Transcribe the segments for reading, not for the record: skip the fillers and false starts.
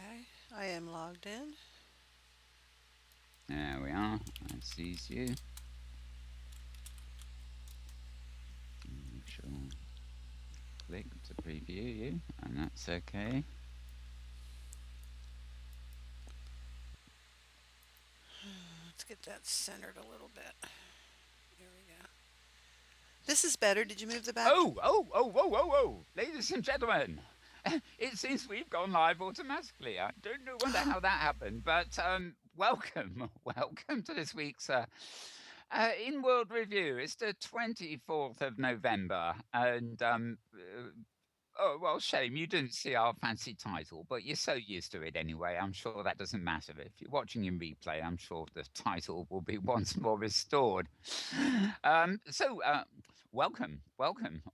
Okay, I am logged in. There we are. That sees you. Make sure click to preview you, and that's okay. Let's get that centered a little bit. Here we go. This is better. Did you move the back? Oh, ladies and gentlemen. It seems we've gone live automatically. I don't know wonder how that happened, but welcome, welcome to this week's Inworld review. It's the 24th of November, and oh, well, shame you didn't see our fancy title, but you're so used to it anyway. I'm sure that doesn't matter. If you're watching in replay, I'm sure the title will be once more restored. So, welcome,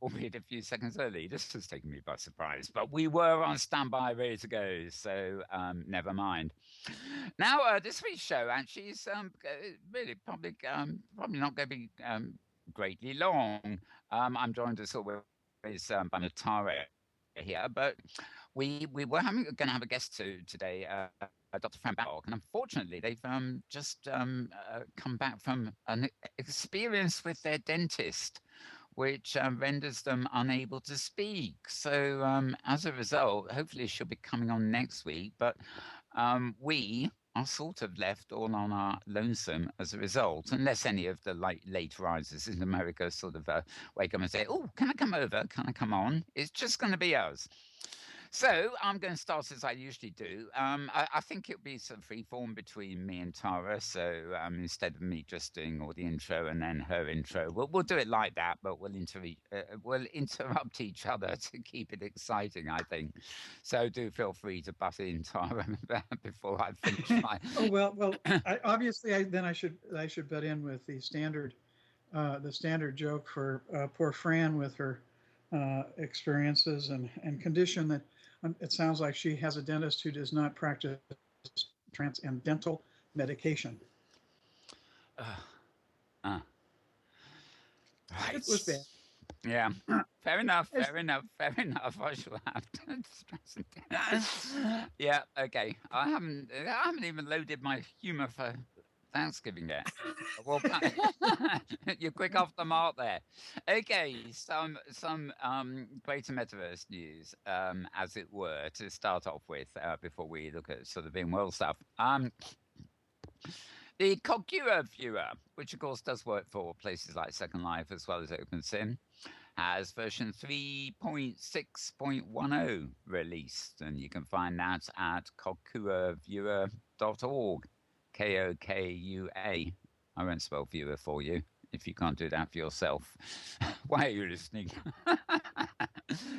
albeit a few seconds early. This has taken me by surprise, but we were on standby, ready to go, so never mind. Now, this week's show actually is really probably not going to be greatly long. I'm joined as always by Natara here, but we were going to have a guest today, Dr. Fran Babcock, and unfortunately they've just come back from an experience with their dentist, which renders them unable to speak. So as a result, hopefully she'll be coming on next week, but we are sort of left all on our lonesome as a result, unless any of the late risers in America sort of wake up and say, "Oh, can I come over? Can I come on?" It's just going to be us. So I'm going to start as I usually do. I think it'll be sort of free form between me and Tara. So instead of me just doing all the intro and then her intro, we'll do it like that, but we'll interrupt each other to keep it exciting, I think. So do feel free to butt in, Tara, before I finish my. Oh well. Obviously, I should butt in with the standard joke for poor Fran with her experiences and condition that it sounds like she has a dentist who does not practice transcendental medication. Uh, uh, It was right. bad. Yeah. Fair enough. As Fair enough. Fair enough. I shall have to stress it. Yeah. Okay. I haven't even loaded my humour for Thanksgiving yet. Well, you're quick off the mark there. Okay. Some greater metaverse news, as it were, to start off with, before we look at sort of in world stuff. The Cogura viewer, which of course does work for places like Second Life as well as OpenSim, has version 3.6.10 released, and you can find that at kokuaviewer.org. Kokua. I won't spell viewer for you if you can't do that for yourself. Why are you listening?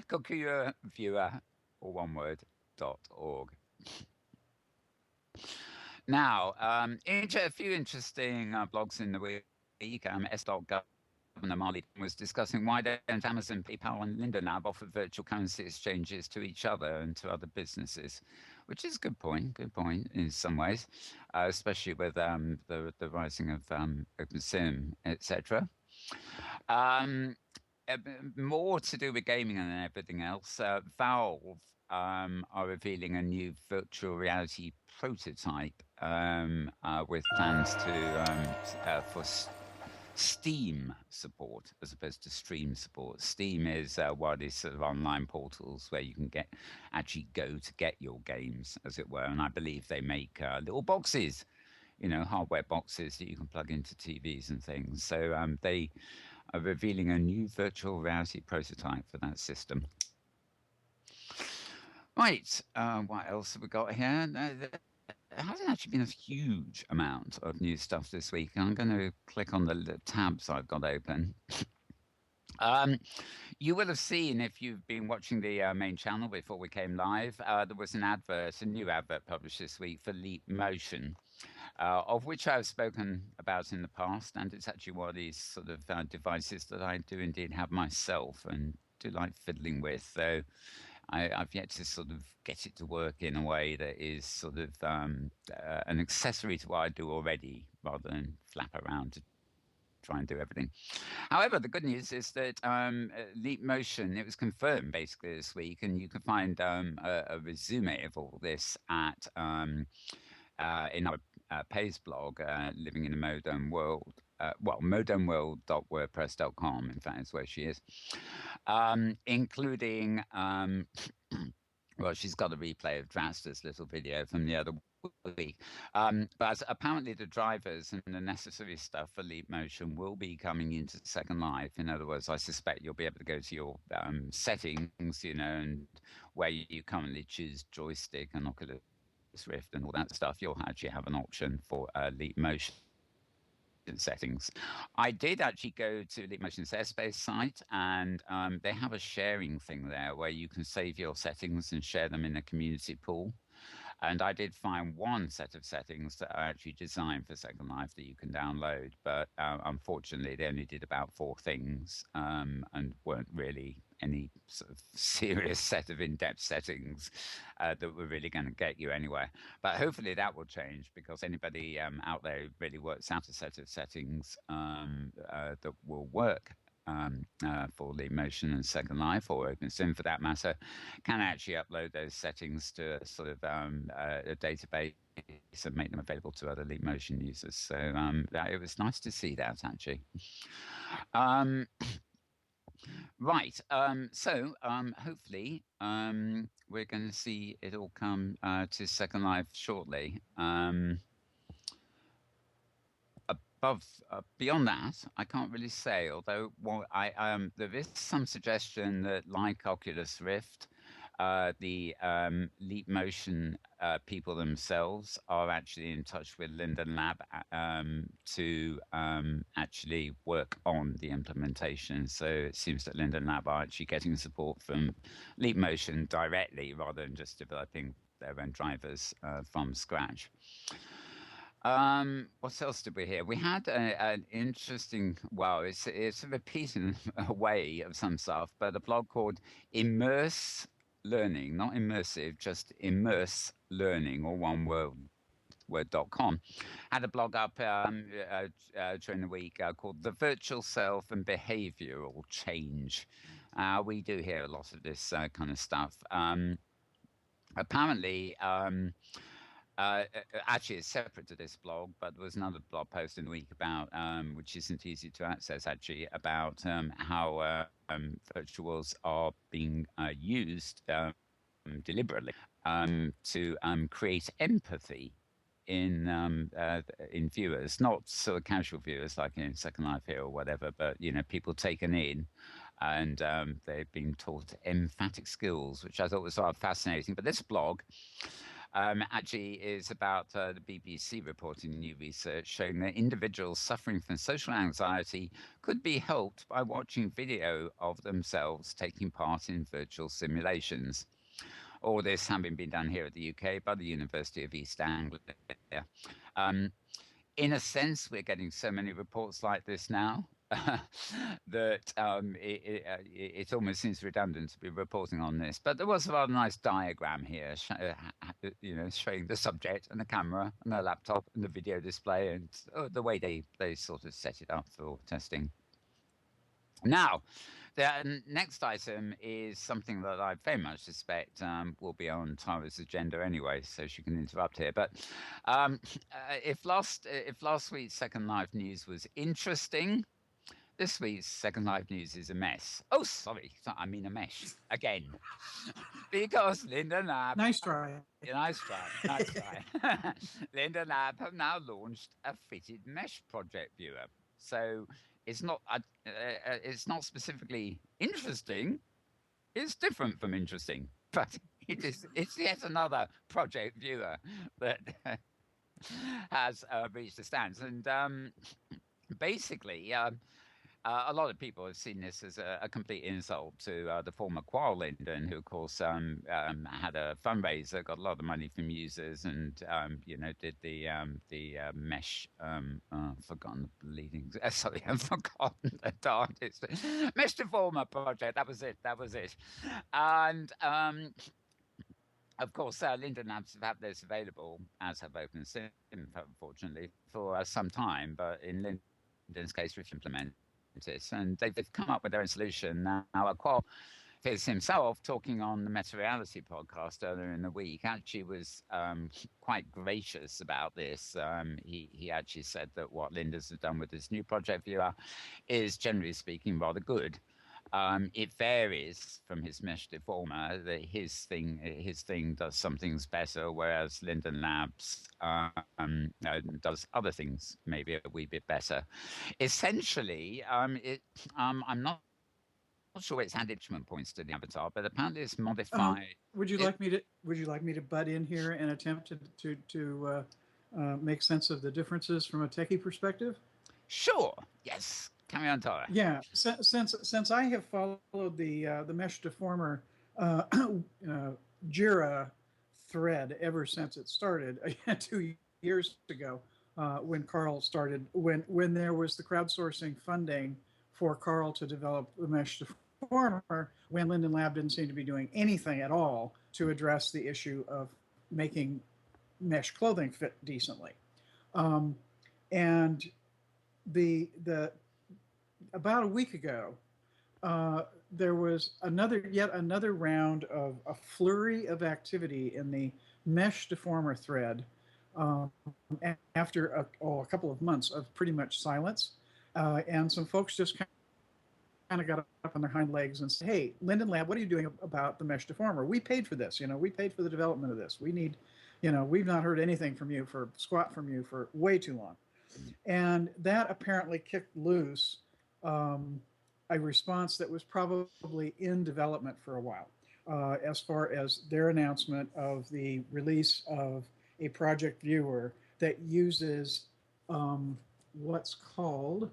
Kokuaviewer, or one word, .org. Now, a few interesting blogs in the week. S.gov Governor Marley was discussing why don't Amazon, PayPal, and Lindonab offer virtual currency exchanges to each other and to other businesses, which is a good point. Good point in some ways, especially with the rising of OpenSim, etc. Um, More to do with gaming than everything else. Valve are revealing a new virtual reality prototype with plans for Steam support as opposed to stream support. Steam is one of these sort of online portals where you can actually go to get your games, as it were. And I believe they make little boxes, hardware boxes that you can plug into TVs and things. So they are revealing a new virtual reality prototype for that system. Right, what else have we got here? There hasn't actually been a huge amount of new stuff this week. I'm going to click on the tabs I've got open. You will have seen, if you've been watching the main channel before we came live, there was a new advert published this week for Leap Motion, of which I've spoken about in the past, and it's actually one of these sort of devices that I do indeed have myself and do like fiddling with. So I've yet to sort of get it to work in a way that is sort of an accessory to what I do already, rather than flap around try and do everything. However, the good news is that Leap Motion, it was confirmed basically this week, and you can find a resume of all this at in our Pays blog, Living in a Modern World. Well, modernworld.wordpress.com, in fact, is where she is, including well, she's got a replay of Draster's little video from the other week. But apparently, the drivers and the necessary stuff for Leap Motion will be coming into Second Life. In other words, I suspect you'll be able to go to your settings, and where you currently choose joystick and Oculus Rift and all that stuff, you'll actually have an option for Leap Motion settings. I did actually go to Leap Motion's airspace site, and they have a sharing thing there where you can save your settings and share them in a community pool. And I did find one set of settings that are actually designed for Second Life that you can download, but unfortunately they only did about 4 things and weren't really any sort of serious set of in-depth settings that were really going to get you anywhere. But hopefully that will change, because anybody out there who really works out a set of settings that will work for Leap Motion and Second Life, or OpenSim for that matter, can actually upload those settings to a sort of a database and make them available to other Leap Motion users. So it was nice to see that, actually. Right. So hopefully we're going to see it all come to Second Life shortly. Beyond that, I can't really say. Although, there is some suggestion that, like Oculus Rift, the Leap Motion people themselves are actually in touch with Linden Lab to actually work on the implementation. So it seems that Linden Lab are actually getting support from Leap Motion directly, rather than just developing their own drivers from scratch. What else did we hear? We had an interesting, well, it's a repeating way of some stuff, but a blog called Immerse Learning, not immersive, just Immerse Learning, or one word.com, had a blog up during the week called The Virtual Self and Behavioral Change. We do hear a lot of this kind of stuff. Apparently, actually, it's separate to this blog, but there was another blog post in the week about, which isn't easy to access actually, about how virtuals are being used deliberately to create empathy in viewers, not sort of casual viewers like in Second Life here or whatever, but people taken in. And they've been taught emphatic skills, which I thought was sort of fascinating. But this blog actually is about the BBC reporting new research showing that individuals suffering from social anxiety could be helped by watching video of themselves taking part in virtual simulations. All this having been done here at the UK by the University of East Anglia. In a sense, we're getting so many reports like this now that it almost seems redundant to be reporting on this. But there was a rather nice diagram here, showing the subject and the camera and the laptop and the video display and the way they sort of set it up for testing. Now, the next item is something that I very much suspect will be on Tara's agenda anyway, so she can interrupt here. But if last week's Second Life news was interesting, this week's Second Life news is a mess. Oh, sorry, I mean a mesh again, because Linden Lab. Nice try. Nice try. Linden Lab have now launched a fitted mesh project viewer. So it's not specifically interesting. It's different from interesting, but it's yet another project viewer that has reached the stands. And basically, a lot of people have seen this as a complete insult to the former Quarl Linden, who, of course, had a fundraiser, got a lot of money from users, and did the mesh. Forgotten the bleeding. Sorry, I've forgotten the darn it's mesh deformer project. That was it. And of course, Linden Labs have had this available, as have OpenSim, unfortunately, for some time. But in Linden in this case, we've implemented it, and they've come up with their own solution. Now, Qual Fizz himself, talking on the Meta Reality podcast earlier in the week, actually was quite gracious about this. He actually said that what Linda's has done with this new project viewer is, generally speaking, rather good. It varies from his mesh deformer. That his thing does some things better, whereas Linden Labs does other things maybe a wee bit better. Essentially, I'm not sure it's had instrument points to the avatar, but apparently it's modified. Would you It like me to butt in here and attempt to make sense of the differences from a techie perspective? Sure, yes. Carry on, Tara. Yeah, since I have followed the mesh deformer Jira thread ever since it started 2 years ago, when Carl started, when there was the crowdsourcing funding for Carl to develop the mesh deformer, when Linden Lab didn't seem to be doing anything at all to address the issue of making mesh clothing fit decently, and the about a week ago, there was yet another round of a flurry of activity in the mesh deformer thread, um, after a couple of months of pretty much silence, and some folks just kind of got up on their hind legs and said, "Hey, Linden Lab, what are you doing about the mesh deformer? We paid for this. We paid for the development of this. We need, we've not heard anything from you for way too long." And that apparently kicked loose um, a response that was probably in development for a while, as far as their announcement of the release of a project viewer that uses what's called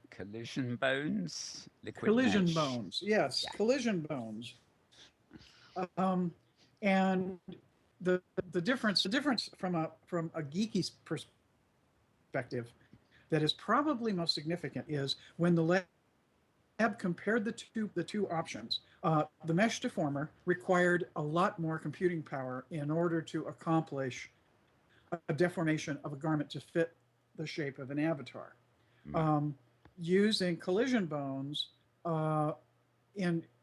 Collision bones, liquid collision mesh. bones. Yes, Yeah. collision bones. Um, and the difference from a geeky perspective that is probably most significant is when the lab compared the two options. The mesh deformer required a lot more computing power in order to accomplish a deformation of a garment to fit the shape of an avatar. Right. Um, Using collision bones uh,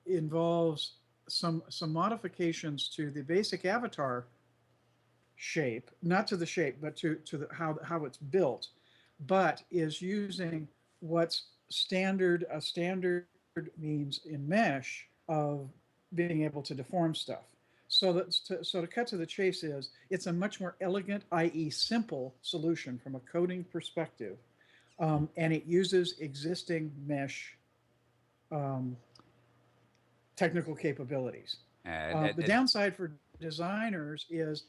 involves some modifications to the basic avatar shape, not to the shape, but to how it's built, but is using what's standard means in mesh of being able to deform stuff. So to cut to the chase is it's a much more elegant, i.e., simple solution from a coding perspective, and it uses existing mesh um, technical capabilities. The It, downside for designers is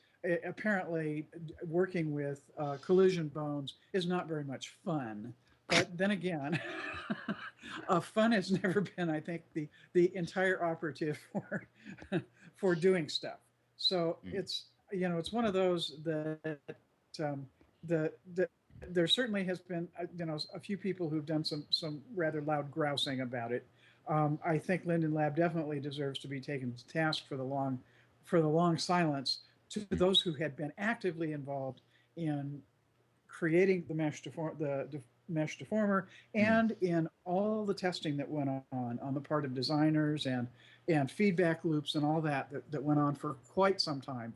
apparently working with collision bones is not very much fun. But then again, fun has never been, I think, the entire operative for doing stuff. So mm, it's one of those that um, the there certainly has been a few people who've done some rather loud grousing about it. I think Linden Lab definitely deserves to be taken to task for the long silence to mm, those who had been actively involved in creating the mesh deformer, mm. and in all the testing that went on the part of designers and feedback loops and all that went on for quite some time,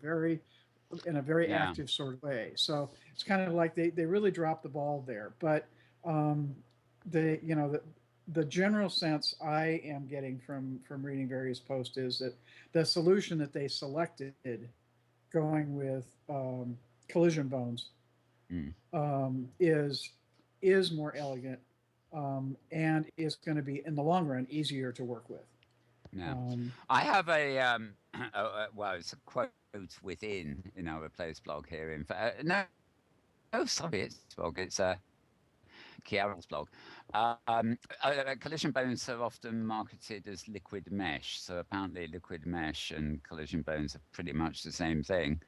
in a very Yeah. active sort of way. So it's kind of like they really dropped the ball there. But um, the general sense I am getting from reading various posts is that the solution that they selected, going with collision bones, Mm. is more elegant, and is going to be in the long run easier to work with. Yeah. Um, I have well, it's a quote within our replace blog here. In fact, no, oh, sorry, it's blog. It's Kiara's blog. Collision bones are often marketed as liquid mesh. So apparently, liquid mesh and collision bones are pretty much the same thing,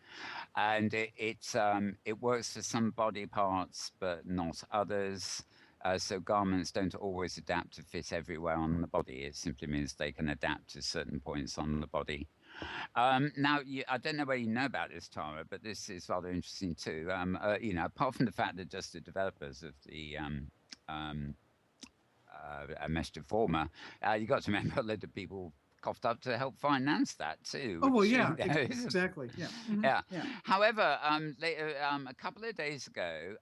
and it works for some body parts, but not others. So garments don't always adapt to fit everywhere on the body. It simply means they can adapt to certain points on the body. Now, I don't know whether you know about this, Tara, but this is rather interesting too. Apart from the fact that just the developers of the um, mesh deformer, you got to remember a lot of people coughed up to help finance that too, Oh well, which yeah, is exactly. Yeah. Hmm. yeah. Yeah. However, a couple of days ago,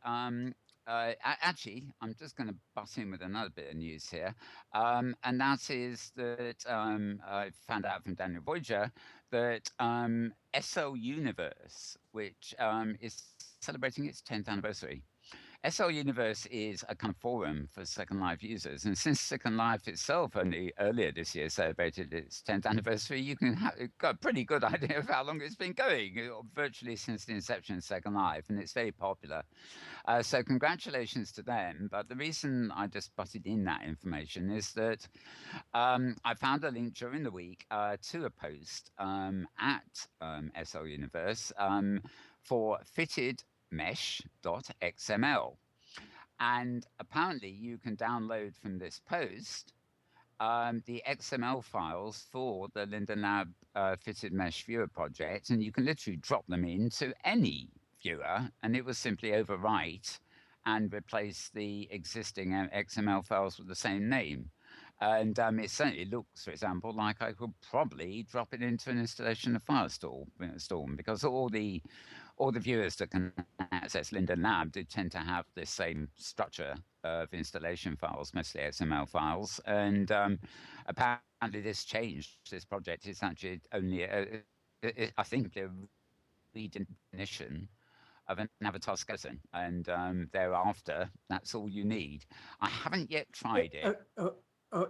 actually, I'm just going to butt in with another bit of news here, and that is that I found out from Daniel Voyager that SL Universe, which is celebrating its 10th anniversary. SL Universe is a kind of forum for Second Life users, and since Second Life itself only earlier this year celebrated its 10th anniversary, you can have got a pretty good idea of how long it's been going, virtually since the inception of Second Life, and it's very popular. So congratulations to them. But the reason I just butted in that information is that I found a link during the week to a post at SL Universe for fitted mesh.xml. And apparently, you can download from this post the XML files for the Linden Lab Fitted Mesh Viewer project, and you can literally drop them into any viewer, and it will simply overwrite and replace the existing XML files with the same name. And it certainly looks, for example, like I could probably drop it into an installation of Firestorm, because all the viewers that can access Linden Lab do tend to have this same structure of installation files, mostly XML files. And apparently, this changed. This project is actually only, I think, a redefinition of an avatar skeleton, and thereafter, that's all you need. I haven't yet tried Uh, it. uh,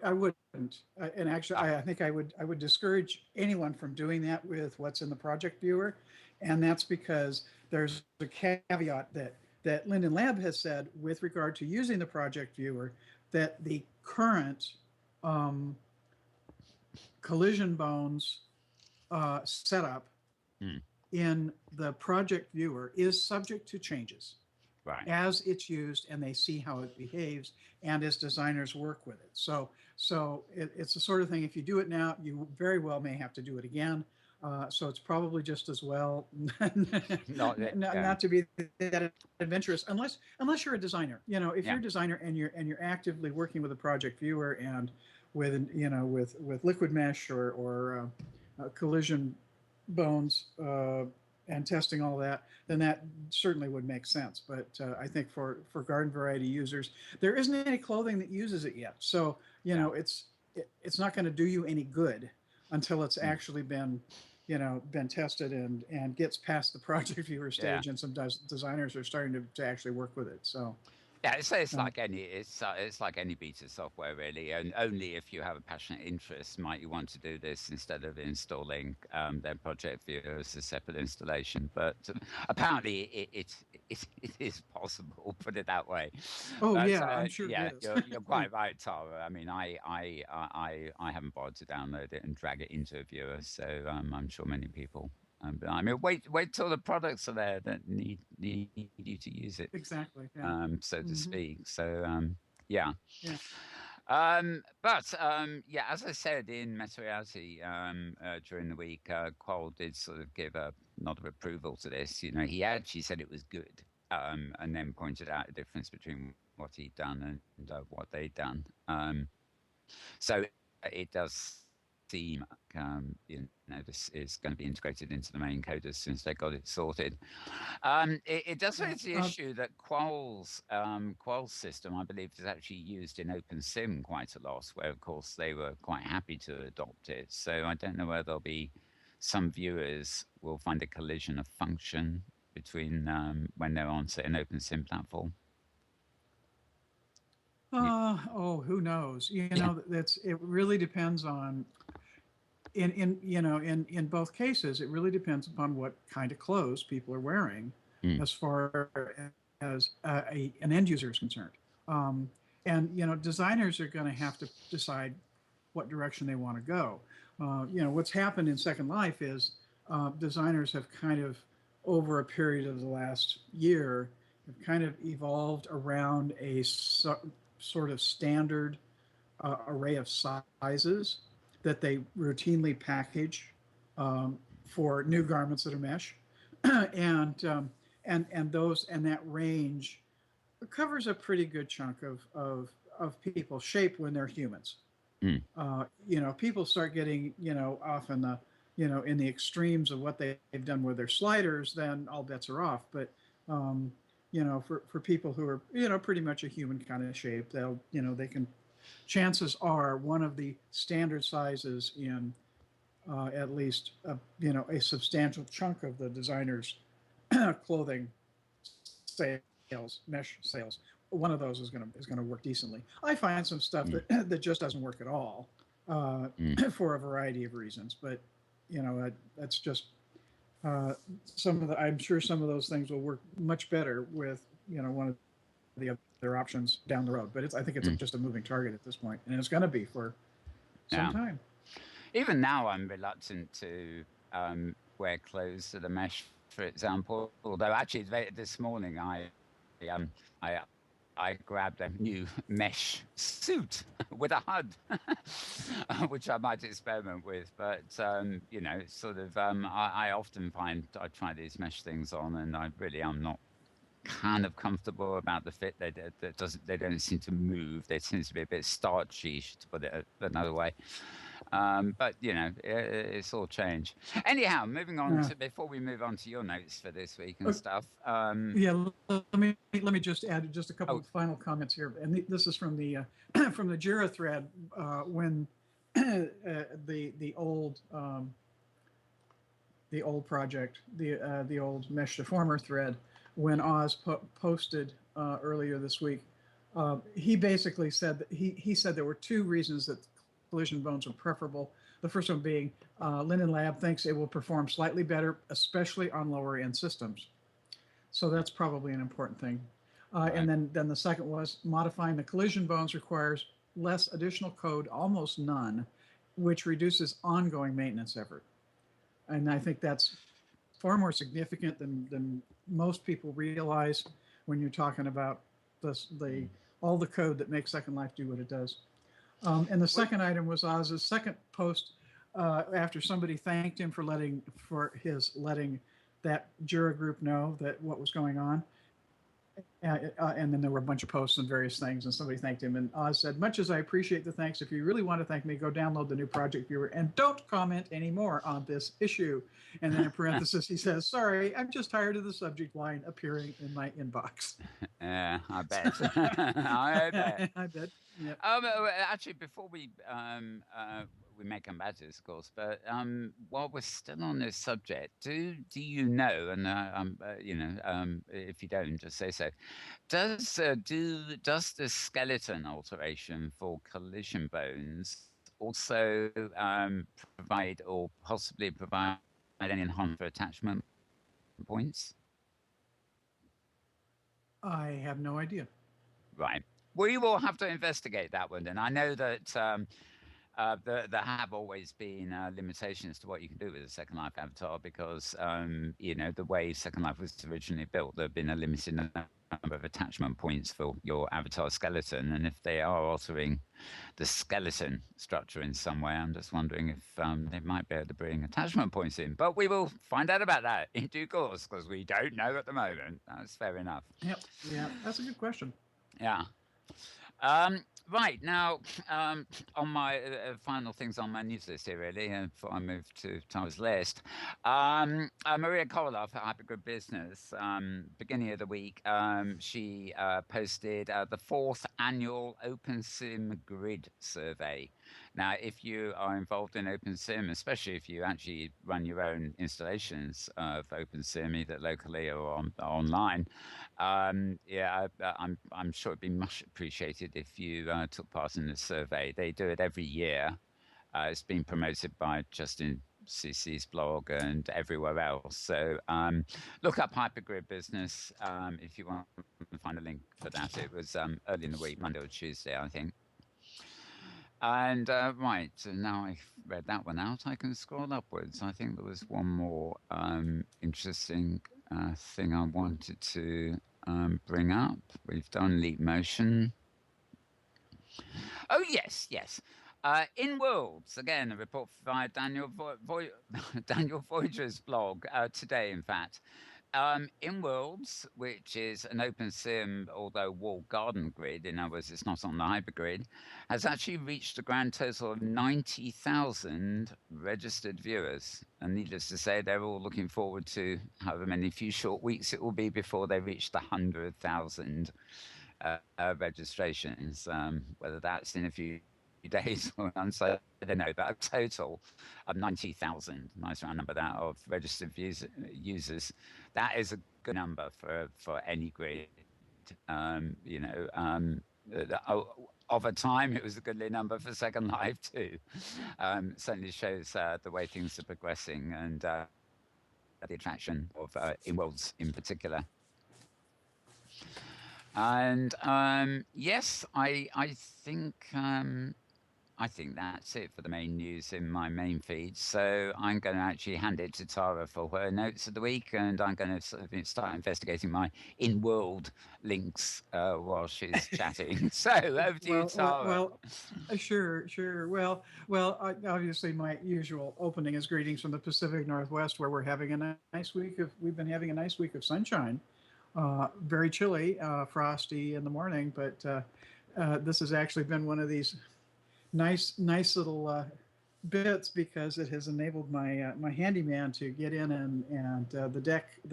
I wouldn't, and actually, Ah, I think I would discourage anyone from doing that with what's in the project viewer, and that's because there's a caveat that Linden Lab has said with regard to using the project viewer that the current um, collision bones setup hmm, in the project viewer is subject to changes right. as it's used and they see how it behaves and as designers work with it. It's the sort of thing, if you do it now, you very well may have to do it again. So it's probably just as well Not that, yeah, not to be that adventurous unless you're a designer. If yeah. you're a designer and you're actively working with a project viewer and with liquid mesh or collision bones and testing all that, then that certainly would make sense. But I think for garden variety users, there isn't any clothing that uses it yet. So Yeah. it's not going to do you any good until it's Mm, actually been tested and gets past the project viewer yeah. stage, and some designers are starting to actually work with it. So Yeah, it's uh, like it's like any beta software really, and only if you have a passionate interest might you want to do this instead of installing their project viewer as a separate installation. But apparently, it is possible. Put it that way. oh But yeah, I'm sure it yeah, is. you're quite right, Tara. I mean, I haven't bothered to download it and drag it into a viewer, so I'm sure many people. But I mean, wait till the products are there that need you to use it, Exactly. Yeah. so to Hmm. speak. So yeah. Yeah. But yeah, as I said in Meta Reality during the week, Qual did sort of give a nod of approval to this. You know, he actually said it was good, and then pointed out the difference between what he'd done and what they'd done. So it does seem like this is going to be integrated into the main code as soon as they got it sorted. It does Yeah. raise the issue that Qual's system, I believe, is actually used in OpenSim quite a lot, where of course they were quite happy to adopt it. So I don't know whether there'll be some viewers will find a collision of function between when they're on, say, an OpenSim platform. Yeah, Oh, who knows? yeah, It really depends on in both cases, it really depends upon what kind of clothes people are wearing, mm, as far as an end user is concerned. Um, and designers are going to have to decide what direction they want to go. What's happened in Second Life is designers have kind of, over a period of the last year, have kind of evolved around sort of standard array of sizes that they routinely package for new garments that are mesh, and and that range covers a pretty good chunk of people shaped when they're humans. Mm, People start getting off in the in the extremes of what they've done with their sliders, then all bets are off. But for people who are pretty much a human kind of shape, they'll they can. Chances are one of the standard sizes in at least a substantial chunk of the designer's clothing sales, mesh sales. One of those is going to work decently. I find some stuff mm, that just doesn't work at all uh, mm, for a variety of reasons. But that's just uh, some of the. I'm sure some of those things will work much better with one of the other options down the road. But I think it's mm. just a moving target at this point, and it's going to be for some Yeah. time. Even now, I'm reluctant to wear clothes that are mesh, for example. Although actually, this morning um I I grabbed a new mesh suit with a HUD, which I might experiment with. But it's sort of I often find I try these mesh things on, and I really am not kind of comfortable about the fit. They don't seem to move. They seem to be a bit starchy, to put it another way. But it's all change. Anyhow, moving on Uh, to before we move on to your notes for this week and uh, stuff. Yeah, let me just add just a couple Oh, of final comments here, and this is from the from the Jira thread when the old project, the old mesh deformer thread, when Oz posted earlier this week. He basically said that he said there were two reasons that collision bones are preferable. The first one being Linden Lab thinks it will perform slightly better, especially on lower end systems. So that's probably an important thing. And right. then the second was modifying the collision bones requires less additional code, almost none, which reduces ongoing maintenance effort. And I think that's far more significant than most people realize when you're talking about the Mm. all the code that makes Second Life do what it does. And the Well, second item was Oz's second post after somebody thanked him for letting that Jira group know that what was going on. And then there were a bunch of posts and various things, and somebody thanked him. And Oz said, "Much as I appreciate the thanks, if you really want to thank me, go download the new project viewer and don't comment anymore on this issue." And then in parenthesis, he says, "Sorry, I'm just tired of the subject line appearing in my inbox." yeah, I bet. I bet. I bet. Yep. Actually, before we may come back to this, of course, but while we're still on this subject, do you know? And if you don't, just say so. Does the skeleton alteration for collision bones also provide or possibly provide any enhanced attachment points? I have no idea. Right. We will have to investigate that one then. I know that there have always been limitations to what you can do with a Second Life avatar because, the way Second Life was originally built, there have been a limited number of attachment points for your avatar skeleton. And if they are altering the skeleton structure in some way, I'm just wondering if they might be able to bring attachment points in. But we will find out about that in due course because we don't know at the moment. That's fair enough. Yep. Yeah, that's a good question. Yeah. Right now, on my final things on my news list here, really, before I move to Tyler's list, Maria Koloff at Hypergrid Business, beginning of the week, she posted the fourth annual OpenSim Grid survey. Now, if you are involved in OpenSim, especially if you actually run your own installations of OpenSim, either locally or online, I'm sure it'd be much appreciated if you took part in the survey. They do it every year. It's been promoted by Justin CC's blog and everywhere else. So look up Hypergrid Business if you want to find a link for that. It was early in the week, Monday or Tuesday, I think. And right, so now I've read that one out, I can scroll upwards. I think there was one more interesting thing I wanted to bring up. We've done Leap Motion. Oh, yes, yes. Inworlds, again, a report via Daniel Voyager's blog today, in fact. Inworlds, which is an open sim, although walled garden grid, in other words, it's not on the hypergrid, has actually reached a grand total of 90,000 registered viewers. And needless to say, they're all looking forward to however many few short weeks it will be before they reach the 100,000 registrations, whether that's in a few days or so, I don't know, but a total of 90,000, nice round number that, of registered users. That is a good number for any grid. You know, over time, it was a goodly number for Second Life too. Certainly shows the way things are progressing and the attraction of Inworlds in particular. And yes, I think that's it for the main news in my main feed. So I'm going to actually hand it to Tara for her notes of the week, and I'm going to sort of start investigating my in-world links while she's chatting. So over to you, Tara. Sure, sure. Obviously, my usual opening is greetings from the Pacific Northwest, where we're having a nice week of. We've been having a nice week of sunshine. Very chilly, frosty in the morning, but this has actually been one of these nice little bits because it has enabled my handyman to get in and the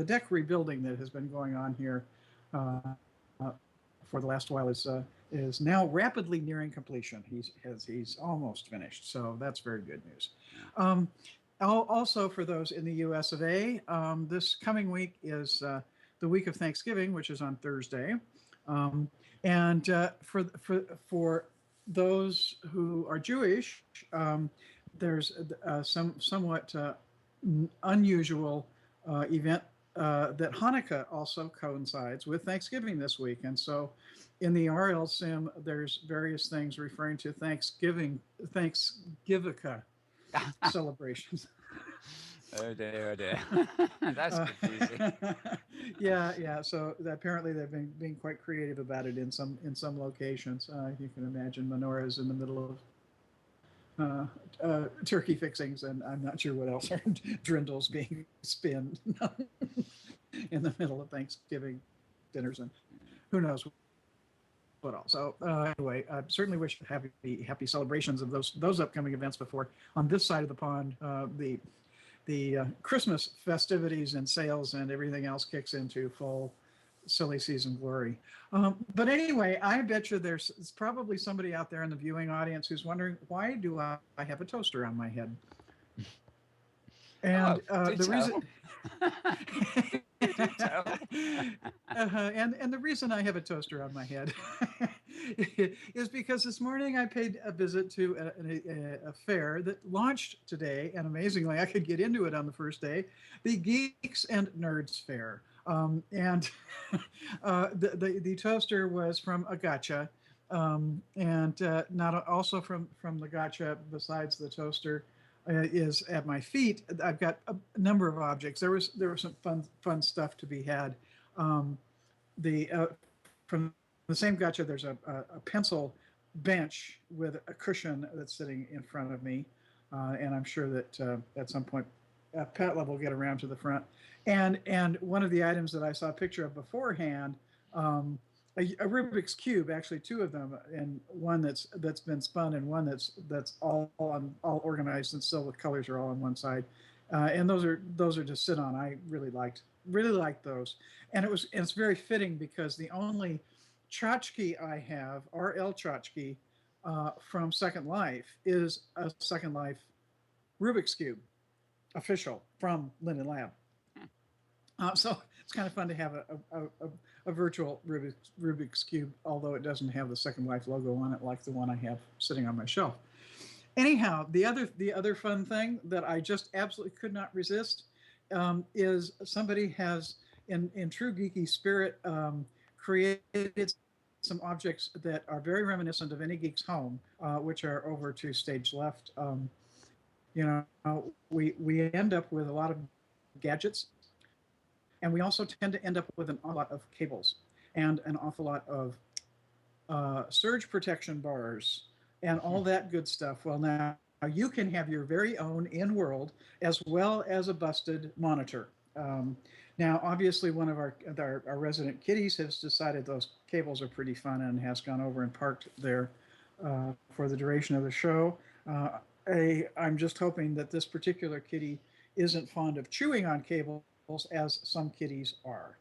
deck rebuilding that has been going on here for the last while is now rapidly nearing completion. He's almost finished, so that's very good news. Also, for those in the U.S. of A., this coming week is the week of Thanksgiving, which is on Thursday, and for those who are Jewish, there's some somewhat unusual event that Hanukkah also coincides with Thanksgiving this week. And so in the RL sim, there's various things referring to Thanksgivika celebrations. Oh dear, oh dear. That's confusing. Yeah. So apparently they've been being quite creative about it in some locations. You can imagine menorahs in the middle of turkey fixings, and I'm not sure what else are drindles being spinned in the middle of Thanksgiving dinners, and who knows what else. So anyway, I certainly wish happy celebrations of those upcoming events before on this side of the pond the Christmas festivities and sales and everything else kicks into full silly season glory. But anyway, I bet you there's probably somebody out there in the viewing audience who's wondering, why do I have a toaster on my head? And the reason and the reason I have a toaster on my head is because this morning I paid a visit to a fair that launched today, and amazingly I could get into it on the first day, the Geeks and Nerds Fair. And the toaster was from a gacha, and not also from the gacha. Besides the toaster, is at my feet. I've got a number of objects. There was some fun stuff to be had. From the same gacha, there's a pencil bench with a cushion that's sitting in front of me, and I'm sure that at some point Pat Love will get around to the front. And one of the items that I saw a picture of beforehand, a Rubik's Cube, actually two of them, and one that's been spun and one that's all organized and still the colors are all on one side, and those are to sit on. I really liked those, and it's very fitting because the only tchotchke I have, RL tchotchke, from Second Life is a Second Life Rubik's Cube, official from Linden Lab. So it's kind of fun to have a virtual Rubik's Cube, although it doesn't have the Second Life logo on it like the one I have sitting on my shelf. Anyhow, the other fun thing that I just absolutely could not resist is somebody has, in true geeky spirit, created some objects that are very reminiscent of any geek's home, which are over to stage left. We end up with a lot of gadgets. And we also tend to end up with an awful lot of cables and an awful lot of surge protection bars, and all that good stuff. Well, now you can have your very own in-world as well as a busted monitor. Now, obviously, one of our resident kitties has decided those cables are pretty fun and has gone over and parked there for the duration of the show. I'm just hoping that this particular kitty isn't fond of chewing on cables as some kitties are.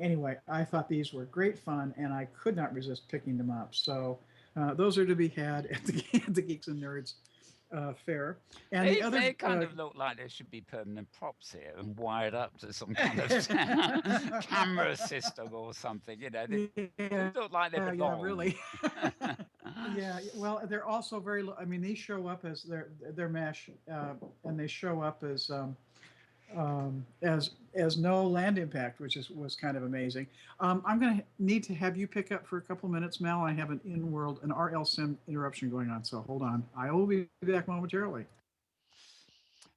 Anyway, I thought these were great fun, and I could not resist picking them up. So those are to be had at the Geeks and Nerds fair. And the other, They kind of look like they should be permanent props here and wired up to some kind of camera system or something. You know, they look like they belong. Yeah, really. Yeah, well, they're also very. I mean, these show up as they're mesh, and they show up as no land impact, which was kind of amazing. I'm going to need to have you pick up for a couple minutes, Mel. I have an RL sim interruption going on, so hold on. I will be back momentarily.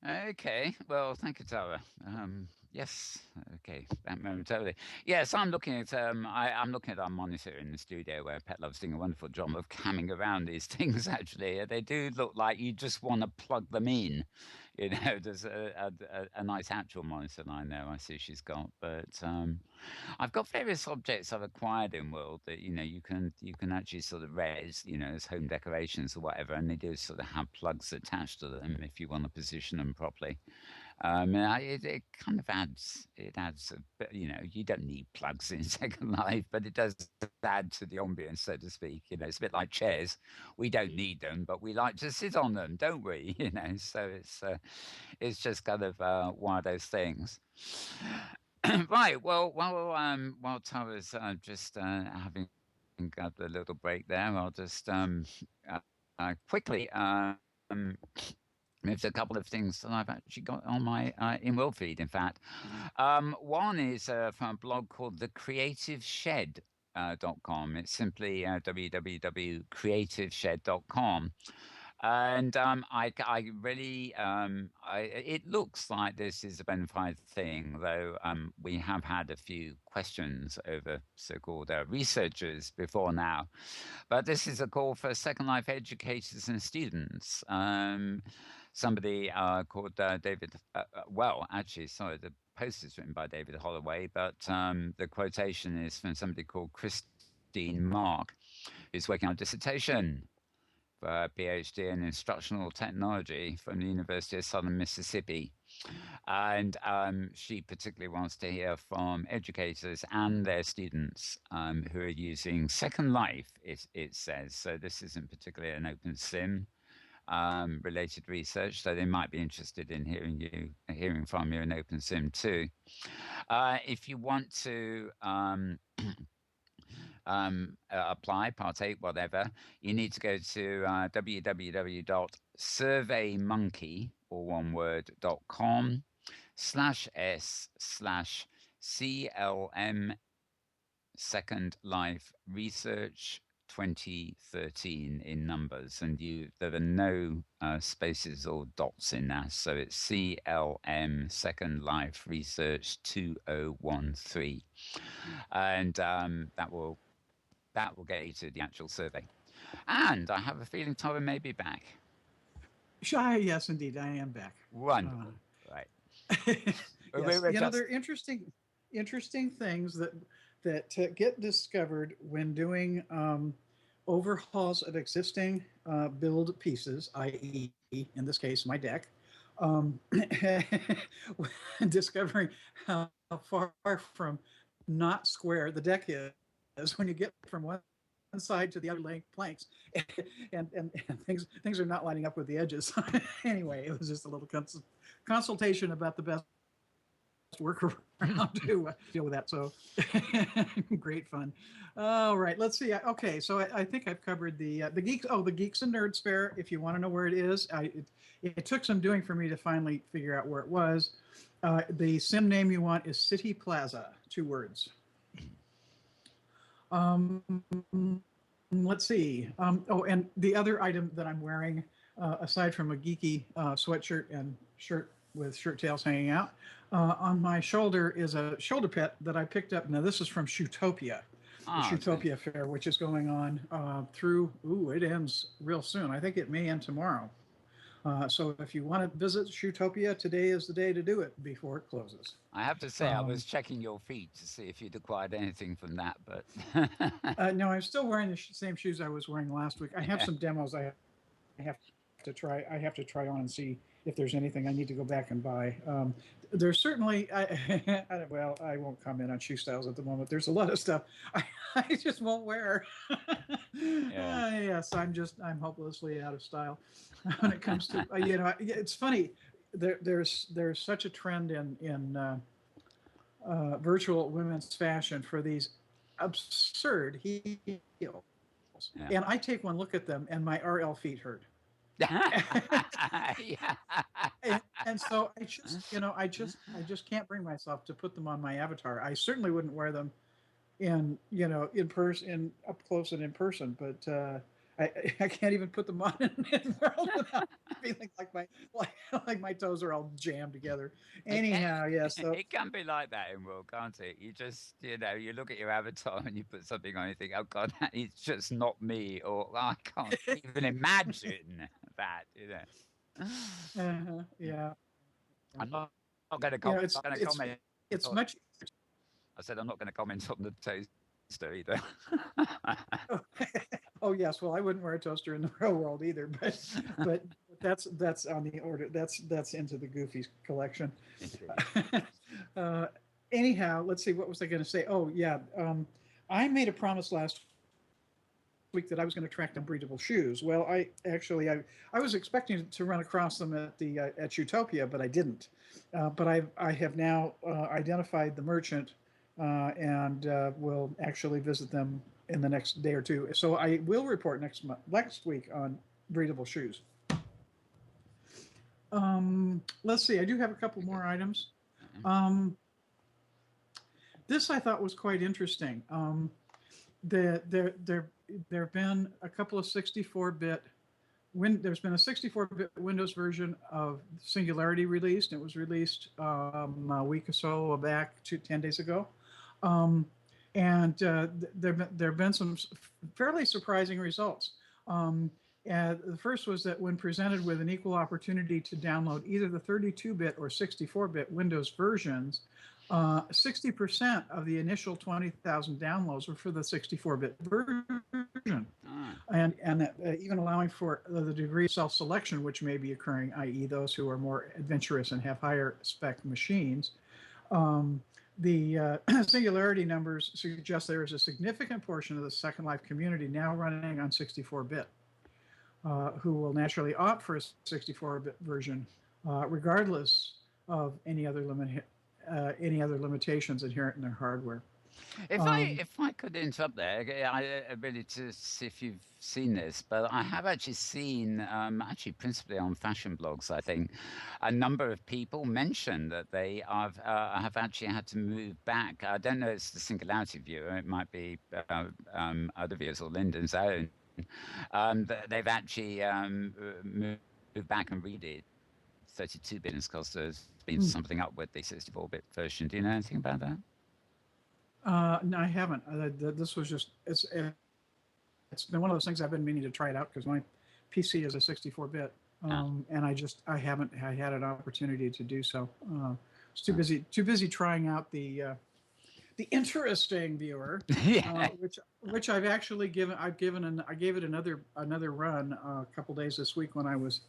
Okay, well, thank you, Tara. Yes, okay, back momentarily. Yes, I'm looking at I'm looking at our monitor in the studio where Pet Love's doing a wonderful job of camming around these things. Actually, they do look like you just want to plug them in. You know, there's a nice actual monitor line there. I see she's got, but I've got various objects I've acquired in World that you can actually sort of res, as home decorations or whatever, and they do sort of have plugs attached to them if you want to position them properly. It kind of adds a bit, you don't need plugs in Second Life, but it does add to the ambience, so to speak. It's a bit like chairs. We don't need them, but we like to sit on them, don't we? So it's just kind of one of those things. Right. Well, while Tara's just having got a little break there, I'll just quickly move to a couple of things that I've actually got on my Inworld feed. In fact, one is from a blog called thecreativeshed.com. It's simply www.creativeshed.com. And I really, it looks like this is a bona fide thing, though we have had a few questions over so-called researchers before now. But this is a call for Second Life educators and students. Somebody called David, the post is written by David Holloway, but the quotation is from somebody called Christine Mark, who's working on a dissertation for a PhD in instructional technology from the University of Southern Mississippi. And she particularly wants to hear from educators and their students who are using Second Life, it says. So this isn't particularly an open sim related research, so they might be interested in hearing from you in open sim too. If you want to apply, partake, whatever, you need to go to www.surveymonkey, or one word, .com/s/CLM Second Life Research 2013 in numbers, and there are no spaces or dots in that, so it's CLM Second Life Research 2013, and that will get you to the actual survey. And I have a feeling Tara may be back. Yes, indeed, I am back. Wonderful. Right. Yes. There are interesting things that get discovered when doing overhauls of existing build pieces, i.e., in this case, my deck. Discovering how far from not square the deck is when you get from one side to the other laying planks, and things are not lining up with the edges. Anyway, it was just a little consultation about the best workaround to deal with that. So great fun. All right, let's see. Okay, so I think I've covered the geeks. Oh, the Geeks and Nerds Fair. If you want to know where it is, it took some doing for me to finally figure out where it was. The sim name you want is City Plaza, 2 words. Let's see. And the other item that I'm wearing, aside from a geeky sweatshirt and shirt with shirt tails hanging out, on my shoulder is a shoulder pet that I picked up. Now, this is from Shootopia. the Ah, it's good. Shootopia Fair, which is going on through. Ooh, it ends real soon. I think it may end tomorrow. So if you want to visit Shootopia, today is the day to do it before it closes. I have to say, I Um, was checking your feet to see if you'd acquired anything from that, but no, I'm still wearing the same shoes I was wearing last week. I have yeah. some demos I have to try. I have to try on and see if there's anything I need to go back and buy. There's certainly, well, I won't comment on shoe styles at the moment. There's a lot of stuff I just won't wear. Yeah. Yes, I'm hopelessly out of style when it comes to It's funny. There's such a trend in virtual women's fashion for these absurd heels, Yeah. and I take one look at them, and my RL feet hurt. Yeah. And so I just can't bring myself to put them on my avatar. I certainly wouldn't wear them in person, up close and in person, but I can't even put them on in world without feeling like my toes are all jammed together. It can, Anyhow, yes. So it can be like that in World, can't it? You just, you look at your avatar and you put something on, you think, oh God, that is just not me, or I can't even imagine that. yeah, I'm not going to you know, comment. it's On, much. I said I'm not going to comment on the toaster either. Oh yes, well I wouldn't wear a toaster in the real world either, but that's on the order. That's into the Goofy collection. Indeed. uh, Anyhow, let's see. What was I going to say? Oh yeah, I made a promise last week that I was going to track down breathable shoes. Well, I was expecting to run across them at Utopia, but I didn't. But I have now identified the merchant and will actually visit them in the next day or two. So I will report next week on breathable shoes. Let's see. I do have a couple more items. Um, this I thought was quite interesting. There have been a couple of 64-bit. There's been a 64-bit Windows version of Singularity released. It was released a week or so back, 10 days ago. And there have been some fairly surprising results. And the first was that when presented with an equal opportunity to download either the 32-bit or 64-bit Windows versions, 60% of the initial 20,000 downloads were for the 64-bit version. Ah. And that, even allowing for the degree of self-selection which may be occurring, i.e. those who are more adventurous and have higher spec machines. The Singularity numbers suggest there is a significant portion of the Second Life community now running on 64-bit, who will naturally opt for a 64-bit version, regardless of any other limitations inherent in their hardware. If I could interrupt there, I really to see if you've seen this, but I have actually seen, actually principally on fashion blogs, I think, a number of people mention that they have actually had to move back. I don't know, it's the Singularity viewer, it might be other viewers or Lyndon's own. They've actually moved back and read it 32-bit because there's been something up with the 64-bit version. Do you know anything about that? No, I haven't. This was just it's been one of those things I've been meaning to try it out because my PC is a 64-bit, and I haven't had an opportunity to do so. It's too busy trying out the interesting viewer, Yeah. which I've actually given. I gave it another run a couple days this week when I was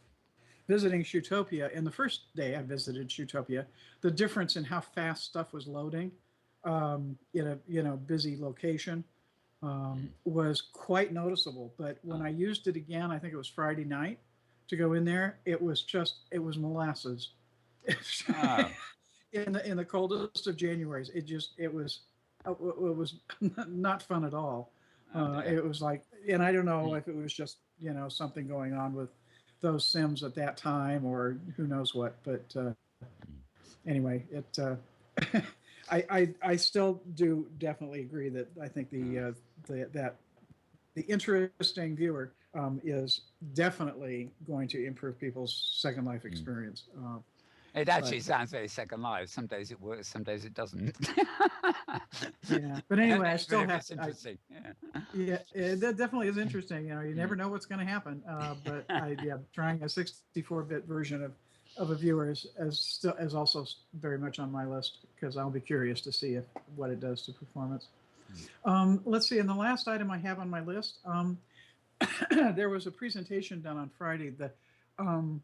visiting Shootopia. And the first day I visited Shootopia, the difference in how fast stuff was loading in a busy location was quite noticeable. But when I used it again, I think it was Friday night to go in there, it was molasses. Oh. In the coldest of Januaries, it was not fun at all. It was like, and I don't know if it was just something going on with those sims at that time or who knows what. But anyway, I still do definitely agree that I think the interesting viewer is definitely going to improve people's Second Life experience. It But actually sounds very Second Life. Some days it works, some days it doesn't. yeah, but anyway, I Even still if have it's to. interesting. Yeah. Yeah, that definitely is interesting. You Mm. never know what's going to happen. But yeah, trying a 64-bit version of a viewer is also very much on my list because I'll be curious to see what it does to performance. Mm. Let's see. And the last item I have on my list, there was a presentation done on Friday. The um,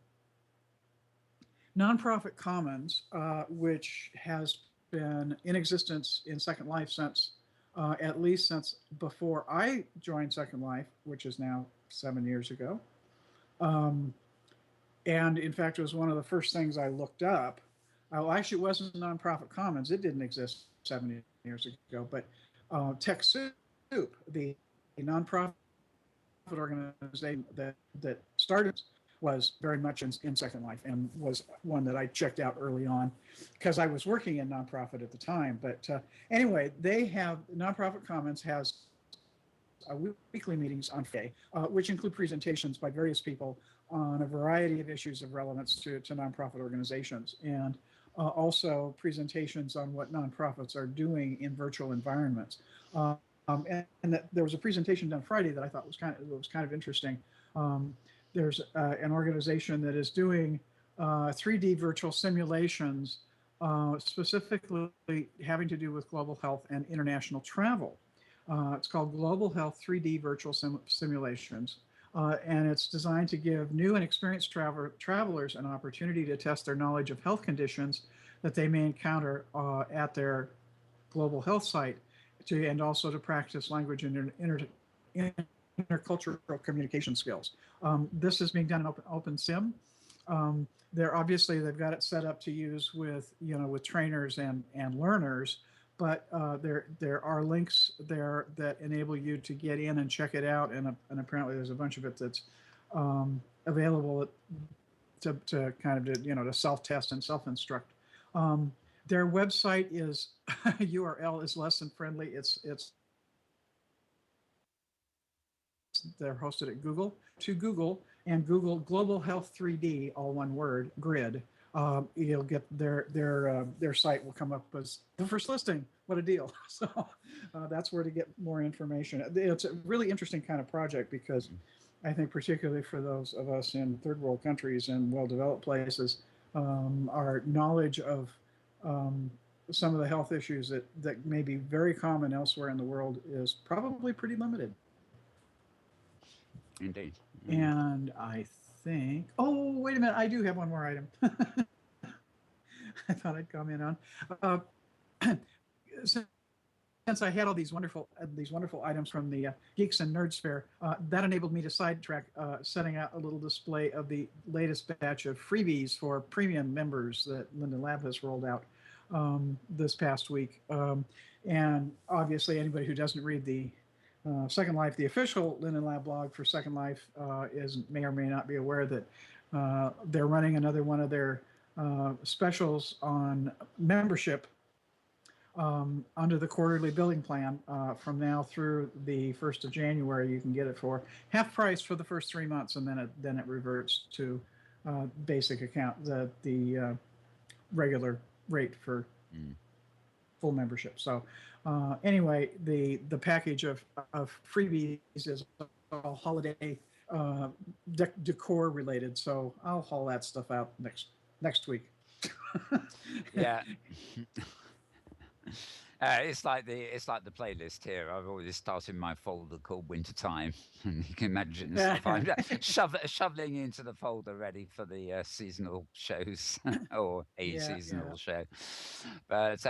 Nonprofit Commons, which has been in existence in Second Life since at least since before I joined Second Life, which is now 7 years ago. Um, and in fact, it was one of the first things I looked up. Well, actually, it wasn't Nonprofit Commons; it didn't exist 7 years ago. But TechSoup, the nonprofit organization that started was very much in Second Life and was one that I checked out early on because I was working in nonprofit at the time. But anyway, they have Nonprofit Commons has weekly meetings on Friday, which include presentations by various people on a variety of issues of relevance to nonprofit organizations, and also presentations on what nonprofits are doing in virtual environments. And that there was a presentation done Friday that I thought was kind of interesting. There's an organization that is doing 3D virtual simulations, specifically having to do with global health and international travel. It's called Global Health 3D Virtual Simulations. And it's designed to give new and experienced travelers an opportunity to test their knowledge of health conditions that they may encounter at their global health site, and also to practice language and intercultural communication skills. This is being done in OpenSim. They've got it set up to use with trainers and learners, but there are links there that enable you to get in and check it out, and apparently there's a bunch of it that's available to kind of to self-test and self-instruct. Their website is URL is less than friendly. They're hosted at Google. To Google and Google Global Health 3D, all one word, grid. You'll get their site will come up as the first listing. What a deal! So that's where to get more information. It's a really interesting kind of project because I think particularly for those of us in third world countries and well-developed places, our knowledge of some of the health issues that may be very common elsewhere in the world is probably pretty limited. Indeed. Mm. And I think, oh, wait a minute, I do have one more item. I thought I'd comment on. Since I had all these wonderful items from the Geeks and Nerds Fair, that enabled me to sidetrack, setting out a little display of the latest batch of freebies for premium members that Linden Lab has rolled out this past week. And obviously, anybody who doesn't read the Second Life, the official Linden Lab blog for Second Life, may or may not be aware that they're running another one of their specials on membership under the quarterly billing plan. From now through the 1st of January, you can get it for half price for the first 3 months, and then it reverts to basic account, the regular rate for full membership. So anyway, the package of freebies is all holiday decor related. So I'll haul that stuff out next week. Yeah. It's like the playlist here. I've already started my folder called Wintertime, and you can imagine the stuff I'm shoveling into the folder ready for the seasonal shows or a seasonal show. But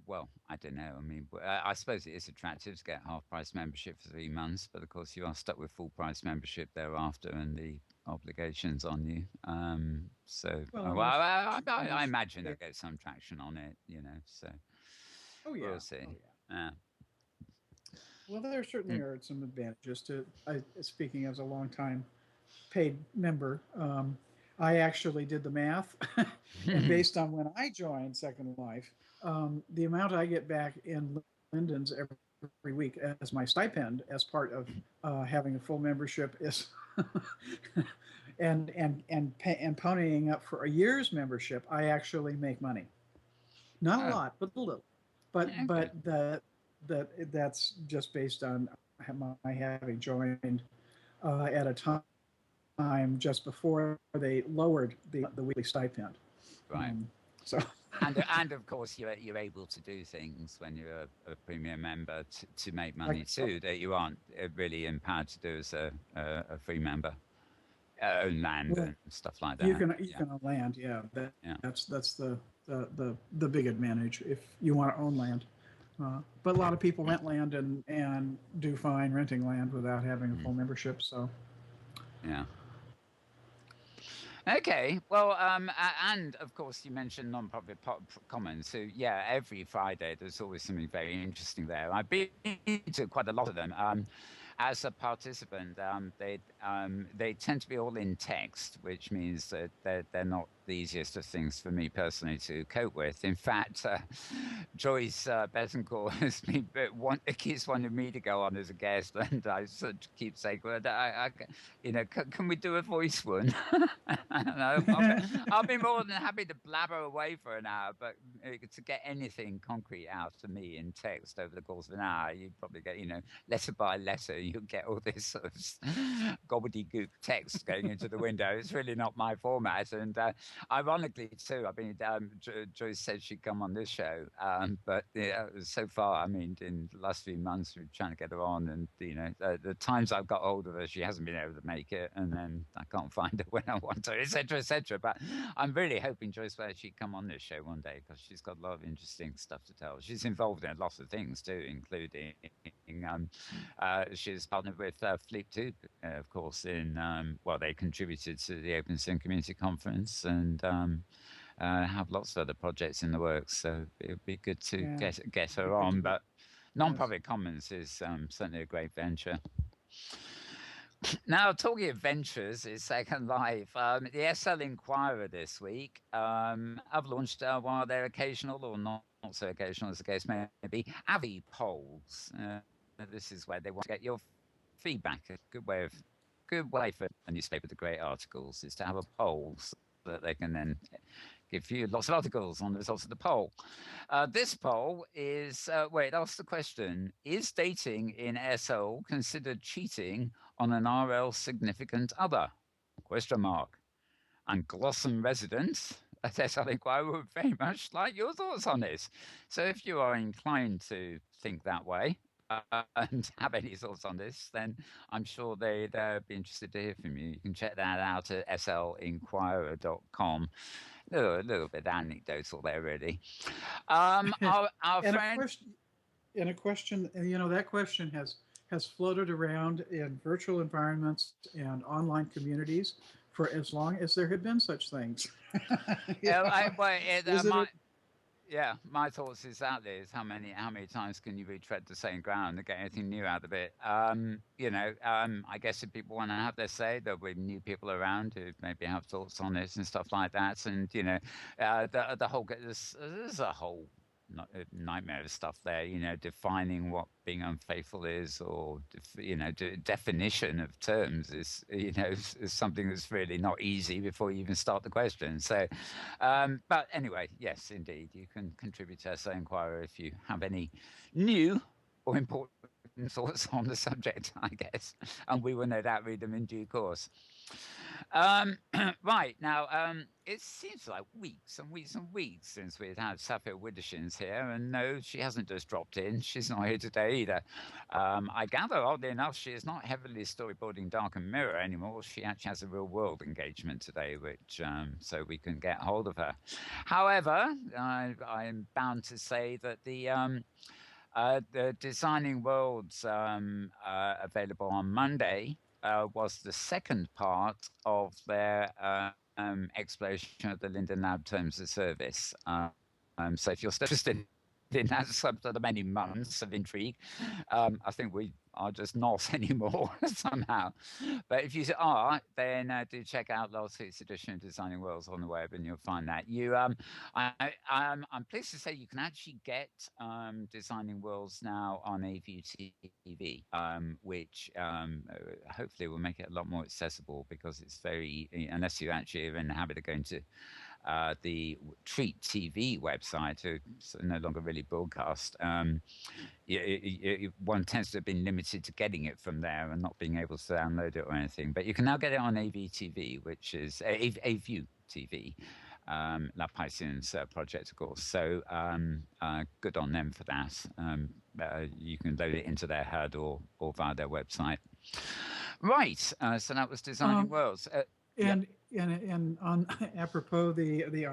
well, I don't know. I mean, I suppose it is attractive to get half-price membership for 3 months, but of course you are stuck with full-price membership thereafter, and the obligations on you. I imagine they'll get some traction on it. So we'll see. Well, there certainly are some advantages to. Speaking as a long-time paid member, I actually did the math, and based on when I joined Second Life, the amount I get back in Linden's every week as my stipend as part of having a full membership is and ponying up for a year's membership, I actually make money. Not a Oh, lot, but a little. But okay. that's just based on my having joined at a time just before they lowered the weekly stipend. Right. So And of course you're able to do things when you're a premium member to make like money too that you aren't really empowered to do as a free member. Own land well, and stuff like you that. can Yeah, own land. Yeah, yeah, that's the big advantage if you want to own land. But a lot of people rent land and do fine renting land without having a mm, full membership. So yeah. Okay, well, and of course you mentioned non-profit commons. So yeah, every Friday there's always something very interesting there. I've been to quite a lot of them. As a participant, they tend to be all in text, which means that they're not the easiest of things for me personally to cope with. In fact, Joyce Betancourt has been keeps wanting me to go on as a guest, and I sort of keep saying, "Well, can we do a voice one?" I'll be more than happy to blabber away for an hour, but to get anything concrete out of me in text over the course of an hour, you probably get, letter by letter, you'll get all this sort of gobbledygook text going into the window. It's really not my format. And ironically, too, I mean, Joyce said she'd come on this show, but so far, I mean, in the last few months, we're trying to get her on, and the times I've got hold of her, she hasn't been able to make it, and then I can't find her when I want her, etc., etc. But I'm really hoping Joyce Ware she'd come on this show one day because she's got a lot of interesting stuff to tell. She's involved in lots of things too, including she's partnered with Fleet Tube, of course. Well, they contributed to the Open Sim Community Conference and. Have lots of other projects in the works, so it would be good to yeah, get be her good to on. get. But Yes. non-profit commons is certainly a great venture. Now, talking of ventures, is Second Life. The SL Inquirer this week have launched one of their occasional or not so occasional, as the case may be, Avi polls. This is where they want to get your feedback. A good way for a newspaper to create articles is to have a poll so that they can then give you lots of articles on the results of the poll. This poll is, it asks the question, is dating in SO considered cheating on an RL significant other? Question mark. And Glossum residents at SL Inquiry would very much like your thoughts on this. So if you are inclined to think that way, and have any thoughts on this, then I'm sure they'd be interested to hear from you. You can check that out at slinquirer.com. A little bit anecdotal there, really. Our and a friend, question and that question has floated around in virtual environments and online communities for as long as there have been such things. You know, is it a, my thoughts exactly is how many times can you retread the same ground and get anything new out of it? I guess if people want to have their say, there'll be new people around who maybe have thoughts on this and stuff like that. And the whole there's a whole nightmare of stuff there. Defining what being unfaithful is, or definition of terms is something that's really not easy before you even start the question. So, but anyway, yes, indeed, you can contribute to SA Inquirer if you have any new or important thoughts on the subject, I guess, and we will no doubt read them in due course. Right now, it seems like weeks and weeks and weeks since we've had Safia Widdishins here, and no, she hasn't just dropped in. She's not here today either. I gather, oddly enough, she is not heavily storyboarding Dark and Mirror anymore. She actually has a real world engagement today, which so we can get hold of her. However, I'm bound to say that the Designing Worlds available on Monday was the second part of their exploration of the Linden Lab terms of service. So if you're still interested in that sort of many months of intrigue. I think we are just not anymore somehow. But if you are, then do check out last week's edition of Designing Worlds on the web, and you'll find that. I'm pleased to say you can actually get Designing Worlds now on AView TV, which hopefully will make it a lot more accessible because it's very, unless you actually are in the habit of going to the Treat TV website, who no longer really broadcast, one tends to have been limited to getting it from there and not being able to download it or anything. But you can now get it on AVTV, which is AView TV. La Paisien's project, of course. So good on them for that. You can load it into their HUD or via their website. Right. So that was Designing Um, Worlds. Yeah. and on apropos the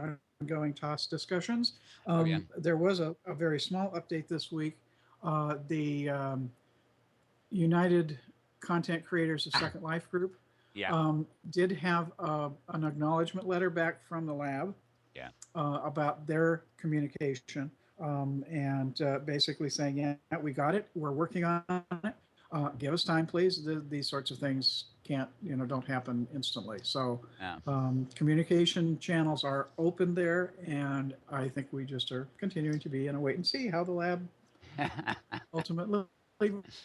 ongoing TOS discussions, Oh, yeah. there was a very small update this week. The United Content Creators of Second Life group Yeah. did have an acknowledgement letter back from the lab Yeah. about their communication, and basically saying, yeah, we got it, we're working on it. Give us time, please. These sorts of things can't, don't happen instantly. So Yeah. communication channels are open there, and I think we just are continuing to be in a wait and see how the lab ultimately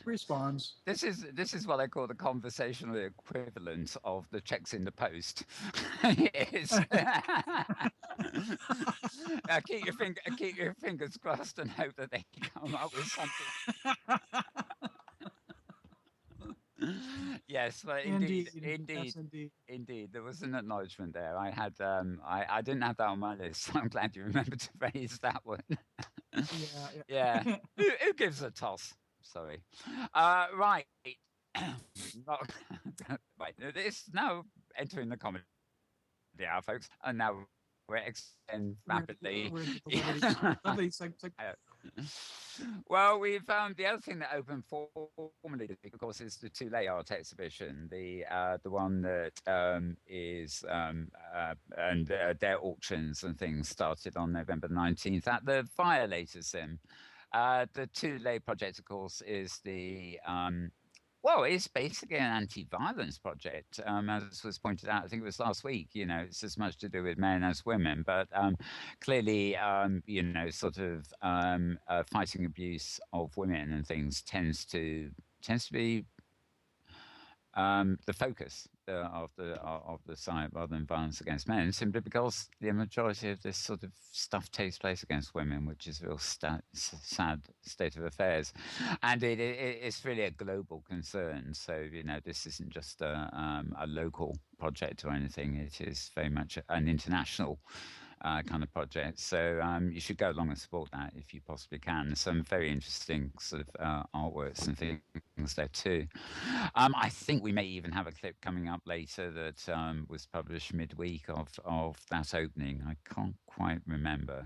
responds. This is what I call the conversational equivalent of the checks in the post. It's keep your fingers crossed and hope that they come up with something. Yes, but indeed, Indeed, indeed, yes, indeed. indeed, there was an acknowledgement there. I had, I didn't have that on my list. So I'm glad you remembered to raise that one. Yeah, Yeah, yeah. who gives a toss? Sorry. Right. Not, right. It's now entering the comedy hour, folks, and now we're extending rapidly. We're into the levity segment. Well, we've the other thing that opened formally this week, of course, is the two-layer art exhibition. The one that is and their auctions and things started on November 19th at the Violator Sim. The two-layer project, of course, is the well, it's basically an anti-violence project, as was pointed out. I think it was last week. It's as much to do with men as women, but clearly, sort of fighting abuse of women and things tends to be the focus of the site rather than violence against men, simply because the majority of this sort of stuff takes place against women, which is a real sad state of affairs, and it's really a global concern. So this isn't just a local project or anything; it is very much an international kind of project. So you should go along and support that if you possibly can. There's some very interesting sort of artworks and things there too. I think we may even have a clip coming up later that was published midweek of that opening. I can't quite remember,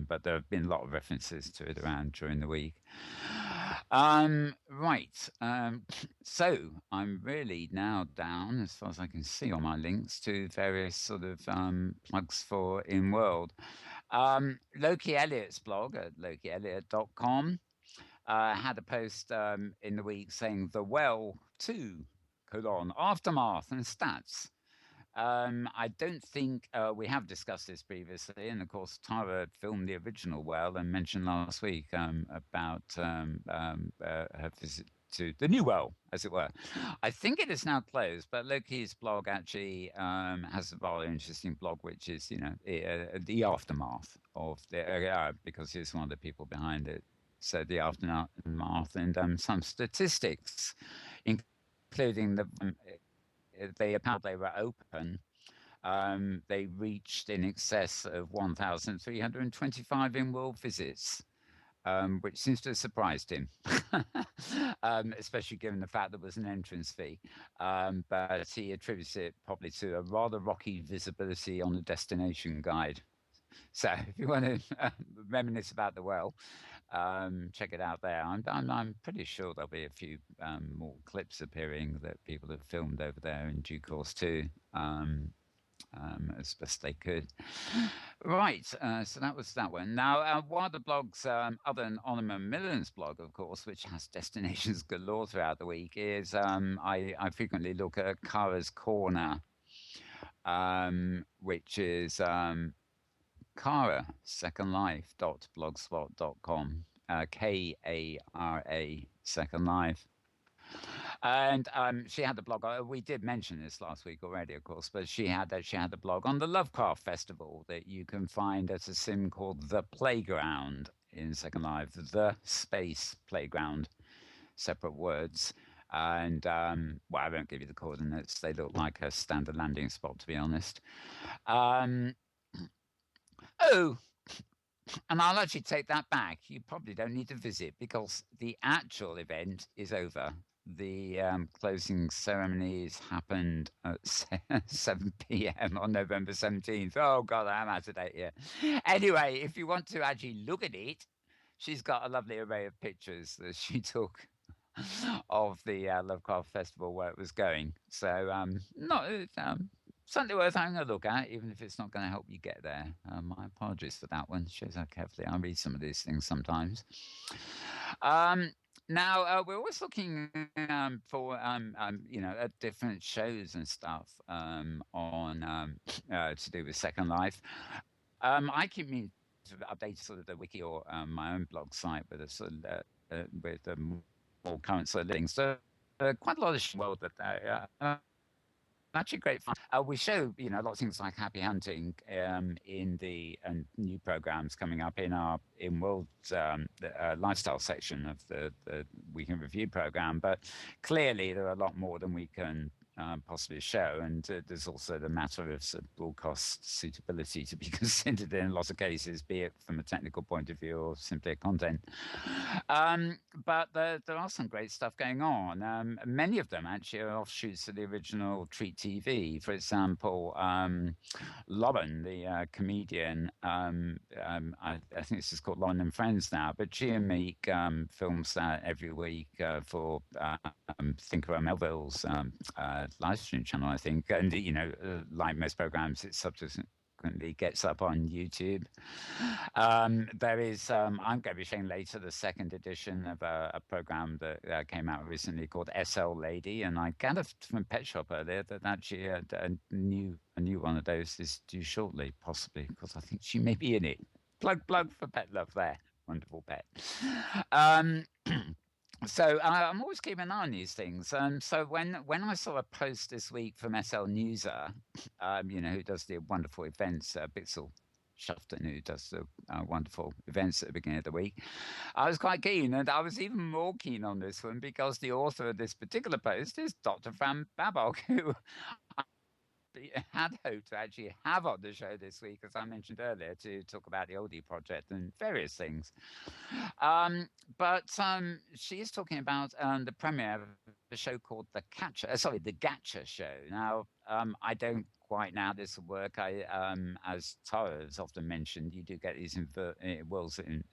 but there have been a lot of references to it around during the week. Right. So I'm really now down, as far as I can see on my links, to various sort of plugs for Inworld. Loki Elliott's blog at lokielliott.com had a post in the week saying the well 2 aftermath and stats. I don't think we have discussed this previously, and of course Tara filmed the original well and mentioned last week about her visit to the new well, as it were. I think it is now closed, but Loki's blog actually has a rather interesting blog, which is the aftermath of the because he's one of the people behind it. So the aftermath and some statistics, including they apparently were open. They reached in excess of 1,325 in-world visits, which seems to have surprised him, especially given the fact there was an entrance fee. But he attributes it probably to a rather rocky visibility on the destination guide. So if you want to reminisce about the well, check it out there. I'm pretty sure there'll be a few more clips appearing that people have filmed over there in due course too. as best they could. Right, so that was that one. Now, one of the blogs, other than Onima Millen's blog, of course, which has destinations galore throughout the week, is I frequently look at Kara's Corner, which is Kara, secondlife.blogspot.com, Kara, Second Life. And she had the blog. We did mention this last week already, of course, but she had a blog on the Lovecraft Festival that you can find at a sim called The Playground in Second Life, the Space Playground, separate words. And well, I won't give you the coordinates. They look like a standard landing spot, to be honest. Oh, and I'll actually take that back. You probably don't need to visit because the actual event is over. The closing ceremonies happened at 7 p.m. on November 17th. Oh, God, I'm out of date here. Anyway, if you want to actually look at it, she's got a lovely array of pictures that she took of the Lovecraft Festival where it was going. So, not something worth having a look at, even if it's not going to help you get there. My apologies for that one. Shows how carefully I read some of these things sometimes. Now we're always looking for different shows and stuff on to do with Second Life. I keep me to update sort of the wiki or my own blog site with a sort of with more current sort of things. So quite a lot of world that actually great fun. We show lots of things like Happy Hunting in the new programs coming up in our Inworld lifestyle section of the weekend review program. But clearly there are a lot more than we can possibly show, and there's also the matter of sort of broadcast suitability to be considered in lots of cases, be it from a technical point of view or simply a content. But there are some great stuff going on. Many of them actually are offshoots of the original Treat TV. For example, Lauren, the comedian, I think this is called Lauren and Friends now, but she and Meek films that every week for Thinker Melville's live stream channel, I think. And, like most programs, it subsequently gets up on YouTube. There is, I'm going to be showing later the second edition of a program that came out recently called SL Lady, and I gathered from Pet Shop earlier that actually a new one of those is due shortly, possibly, because I think she may be in it. Plug for Pet Love there. Wonderful pet. So I'm always keeping an eye on these things. So when I saw a post this week from SL Newser, who does the wonderful events, Bixel Shufton, who does the wonderful events at the beginning of the week, I was quite keen, and I was even more keen on this one because the author of this particular post is Dr. Fran Babok, who had hoped to actually have on the show this week, as I mentioned earlier, to talk about the Oldie project and various things. But she is talking about the premiere of a show called The Gacha Show. Now, I don't quite know how this will work. As Tara has often mentioned, you do get these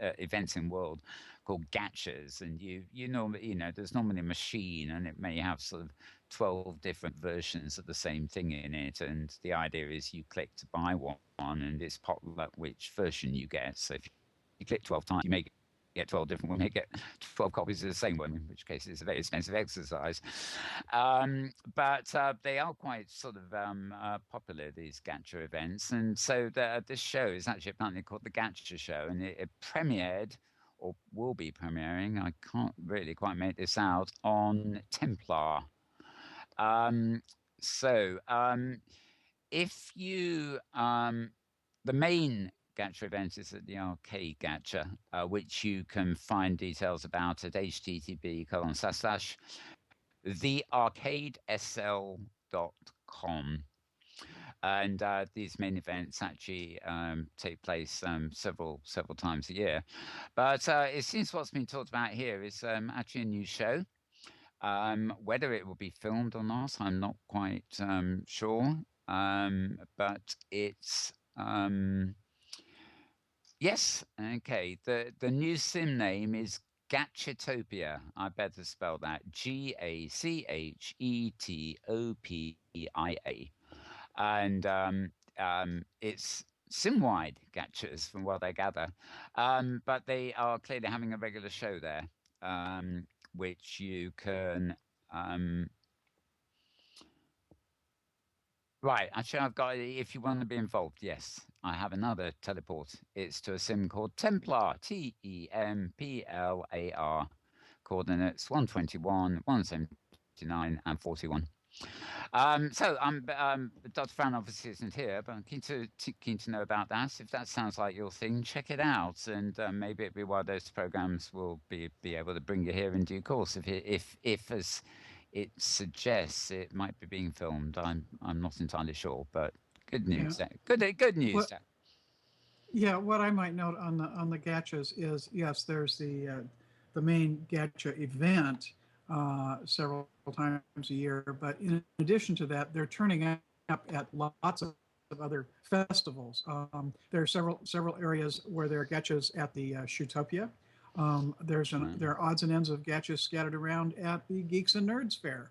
events in World called gachas, and you normally, there's normally a machine, and it may have sort of 12 different versions of the same thing in it, and the idea is you click to buy one, and it's potluck which version you get. So if you click 12 times, you may get 12 different ones, you may get 12 copies of the same one, in which case it's a very expensive exercise. But they are quite sort of popular, these gacha events, and so this show is actually apparently called The Gacha Show, and it premiered, or will be premiering, I can't really quite make this out, on Templar. If you the main gacha event is at the Arcade Gacha, which you can find details about at http://thearcadesl.com. And these main events actually take place several times a year. But it seems what's been talked about here is actually a new show. Whether it will be filmed or not, I'm not quite sure. But it's yes, okay. The new sim name is Gachetopia. I better spell that Gachetopia. and it's sim-wide gachas from what I gather, but they are clearly having a regular show there, which you can. Um, Right, actually, I've got. If you want to be involved, yes, I have another teleport. It's to a sim called Templar, Templar, coordinates 121, 179, and 41. So Dr. Fran obviously isn't here, but I'm keen to know about that. If that sounds like your thing, check it out, and maybe it'll be one of those programs will be able to bring you here in due course. If as it suggests, it might be being filmed. I'm not entirely sure, but good Yeah. news. Good news. What Yeah, what I might note on the gachas is, yes, there's the main gacha event several times a year, but in addition to that, they're turning up at lots of other festivals. There are several areas where there are gachas at the Shootopia. There are odds and ends of gachas scattered around at the Geeks and Nerds Fair.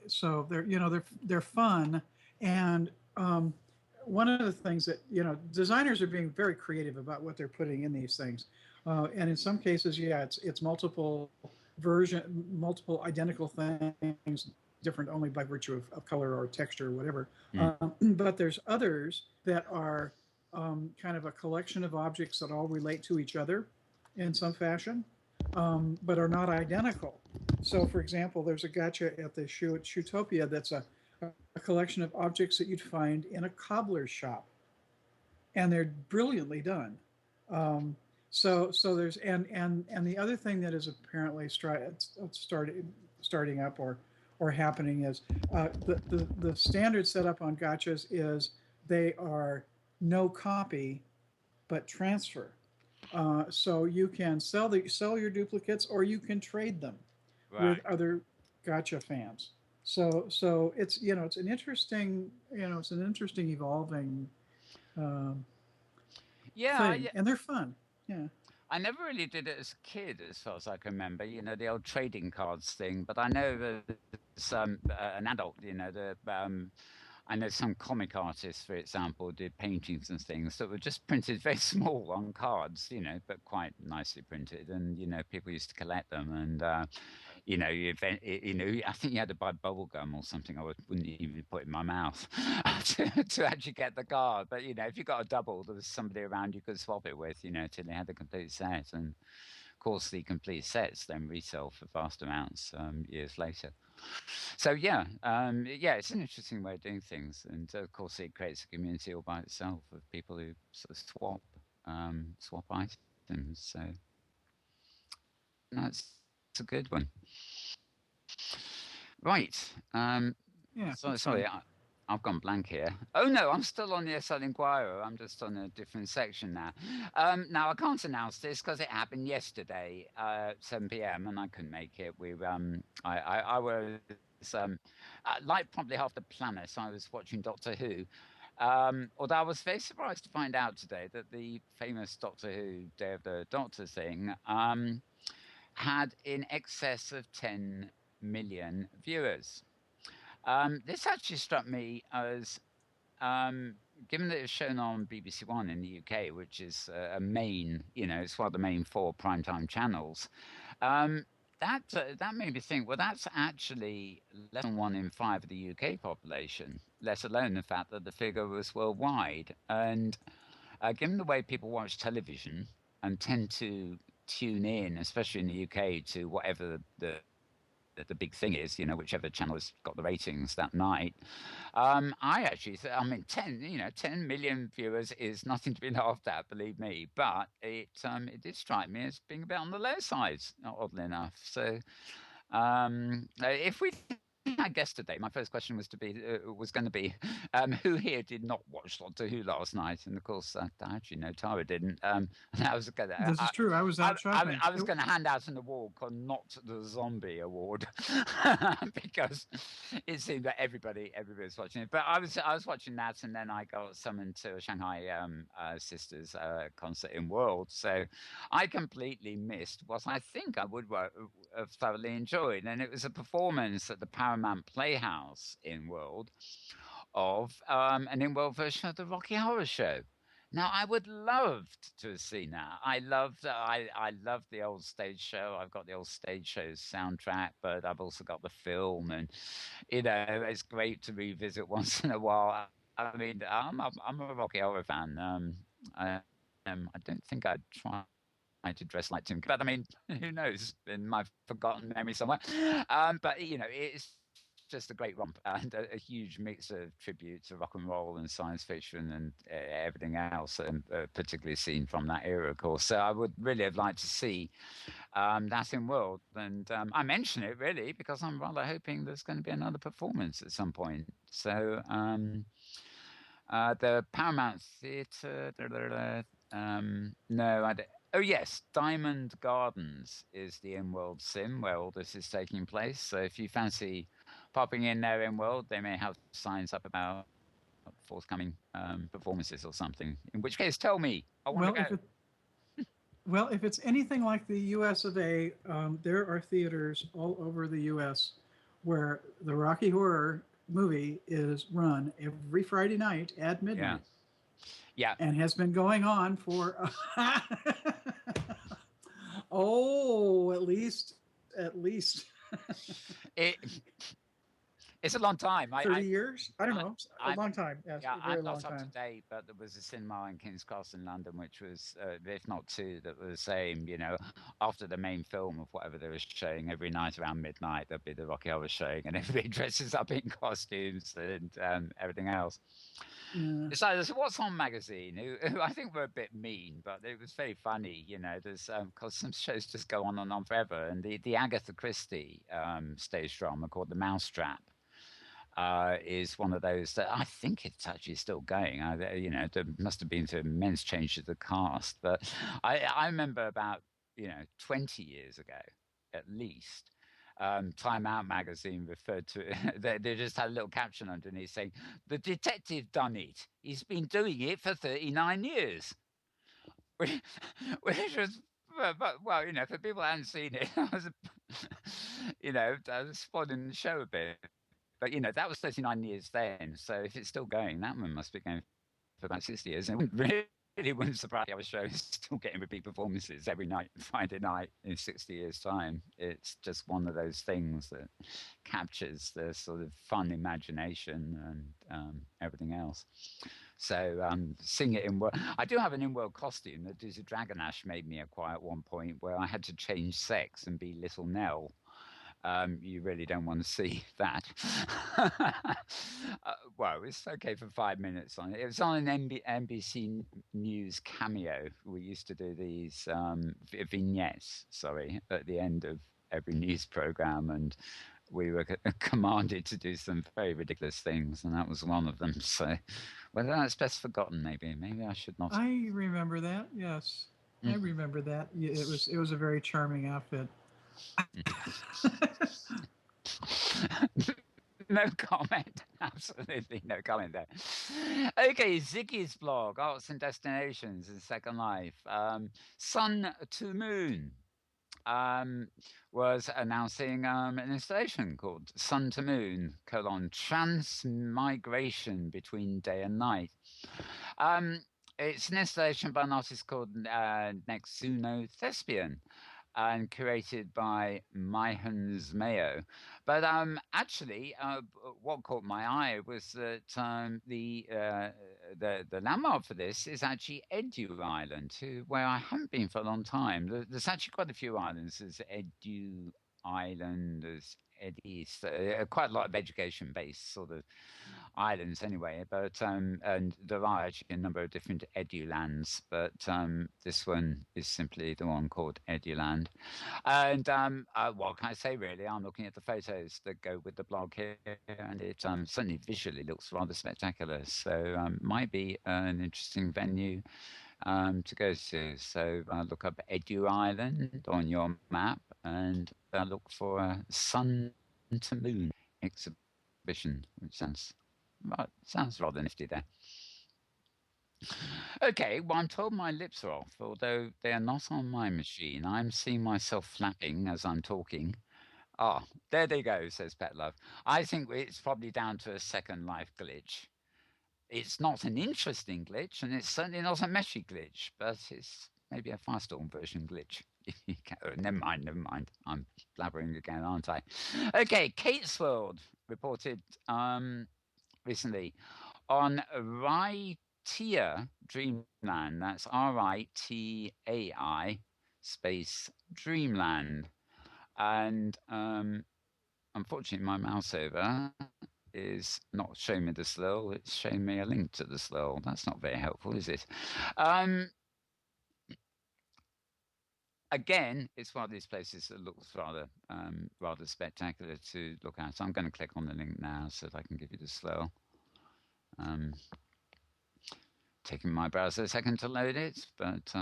So they're fun, and one of the things that designers are being very creative about what they're putting in these things, and in some cases, yeah, it's multiple identical things, different only by virtue of color or texture or whatever. Mm, But there's others that are kind of a collection of objects that all relate to each other in some fashion, but are not identical. So, for example, there's a gacha at the Shootopia that's a collection of objects that you'd find in a cobbler's shop, and they're brilliantly done. So there's and the other thing that is apparently starting up or happening is the standard setup on gotchas is they are no copy but transfer. So you can sell your duplicates, or you can trade them right. with other gotcha fans. So it's an interesting evolving um, Yeah, thing, and they're fun. Yeah, I never really did it as a kid, as far as I can remember. The old trading cards thing. But I know that an adult. I know some comic artists, for example, did paintings and things that were just printed very small on cards. But quite nicely printed, and people used to collect them. And I think you had to buy bubble gum or something. I wouldn't even put in my mouth to actually get the card. But if you got a double, there was somebody around you could swap it with. Till they had the complete set. And of course, the complete sets then resell for vast amounts years later. So yeah, it's an interesting way of doing things, and of course, it creates a community all by itself of people who sort of swap items. So that's a good one. Right. yeah, So it's sorry, fun. I've gone blank here. Oh no, I'm still on the SL Inquirer. I'm just on a different section now. Now I can't announce this because it happened yesterday, 7 p.m. and I couldn't make it. I was like probably half the planet. So I was watching Doctor Who. Although I was very surprised to find out today that the famous Doctor Who Day of the Doctor thing had in excess of 10 million viewers. This actually struck me as, given that it's shown on BBC One in the UK, which is a main, it's one of the main four primetime channels. Um, that made me think. Well, that's actually less than 1 in 5 of the UK population. Let alone the fact that the figure was worldwide. And given the way people watch television and tend to tune in, especially in the UK, to whatever the big thing is, whichever channel has got the ratings that night. I actually, I mean, 10 million viewers is nothing to be laughed at, believe me. But it did strike me as being a bit on the low side, oddly enough. So if we I guess today my first question was going to be who here did not watch Doctor Who last night, and of course I actually know Tara didn't. And I was gonna This is true. I was out shopping. I was going to hand out an award called Not the Zombie Award because it seemed that everybody was watching it. But I was watching that, and then I got summoned to a Shanghai Sisters concert in World, so I completely missed what I think I would have thoroughly enjoyed, and it was a performance at the Paramount Playhouse in World of an in-world version of the Rocky Horror Show. Now, I would love to have seen that. I love the old stage show. I've got the old stage show's soundtrack, but I've also got the film, and it's great to revisit once in a while. I mean, I'm a Rocky Horror fan. I don't think I'd try to dress like Tim, but I mean, who knows? In my forgotten memory somewhere. But it's just a great romp and a huge mix of tribute to rock and roll and science fiction and everything else, and particularly seen from that era, of course. So I would really have liked to see that in World, and I mention it really because I'm rather hoping there's going to be another performance at some point. So the Paramount Theatre. No, oh yes, Diamond Gardens is the in-world sim where all this is taking place. So if you fancy popping in there in-world, they may have signs up about forthcoming performances or something. In which case, tell me, I want to Well, go. if it's anything like the U.S. of A., there are theaters all over the U.S. where the Rocky Horror movie is run every Friday night at Yeah, midnight yeah. and has been going on for oh, at least It it's a long time. 30 years. I don't I, know, a I'm long time. Yes, yeah, a very I'm long not up to time. date, but there was a cinema in King's Cross in London, which was, if not two, that were the same. After the main film of whatever they were showing, every night around midnight, there'd be the Rocky Horror showing, and everybody dresses up in costumes and everything else. Yeah. So there's a What's On magazine, who I think were a bit mean, but it was very funny. There's because some shows just go on and on forever, and the Agatha Christie stage drama called The Mousetrap is one of those that I think it's actually still going. There must have been some immense change to the cast, but I remember about 20 years ago, at least. Time Out magazine referred to it. They just had a little caption underneath saying, "The detective done it. He's been doing it for 39 years," which, which was. Well, for people who hadn't seen it, I was spoiling the show a bit. But that was 39 years then. So if it's still going, that one must be going for about 60 years. And it wouldn't surprise me. I was show is still getting repeat performances every night, Friday night in 60 years' time. It's just one of those things that captures the sort of fun imagination and everything else. So sing it in world. I do have an in-world costume that Dizzy Dragon Ash made me acquire at one point, where I had to change sex and be Little Nell. You really don't want to see that. Well, it's okay for 5 minutes on it. It was on an NBC News cameo. We used to do these vignettes, sorry, at the end of every news program, and we were commanded to do some very ridiculous things, and that was one of them. So, whether that's best forgotten, maybe I should not. I remember that. Yes, I Mm. remember that. It was a very charming outfit. No comment. Absolutely no comment there. Okay, Ziggy's blog, Arts and Destinations in Second Life. Sun to Moon um, was announcing an installation called Sun to Moon, transmigration between day and night. It's an installation by an artist called Nexuno Thespian and curated by Myhans Mayo. But actually, what caught my eye was that the landmark for this is actually Edu Island, where I haven't been for a long time. There's actually quite a few islands. There's Edu Island, there's Eddie's, quite a lot of education-based sort of islands anyway. But and there are actually a number of different Edulands, but this one is simply the one called Eduland. And what can I say really? I'm looking at the photos that go with the blog here, and it certainly visually looks rather spectacular. So might be an interesting venue to go to. So look up Edu Island on your map and look for Sun to Moon exhibition, which sounds rather nifty there. Okay, well, I'm told my lips are off, although they are not on my machine. I'm seeing myself flapping as I'm talking. Oh, there they go, says Pet Love. I think it's probably down to a Second Life glitch. It's not an interesting glitch, and it's certainly not a meshy glitch, but it's maybe a Firestorm version glitch. Never mind, never mind. I'm blabbering again, aren't I? Okay, Kate's World reported recently on Raitia Dreamland. That's RITAI space Dreamland. And unfortunately, my mouse over is not showing me the SLIL. It's showing me a link to the SLIL. That's not very helpful, is it? Um, Again, it's one of these places that looks rather spectacular to look at. So I'm going to click on the link now so that I can give you the SLIL. Taking my browser a second to load it, but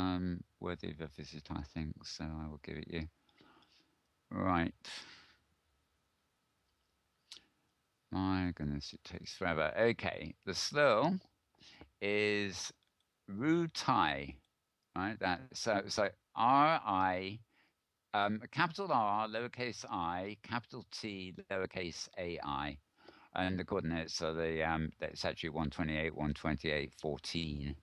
worthy of a visit, I think. So I will give it you. Right. My goodness, it takes forever. Okay, the SLIL is Ru Tai, right? So R-I, capital R, lowercase I, capital T, lowercase AI. And the coordinates are it's actually 128, 128, 14.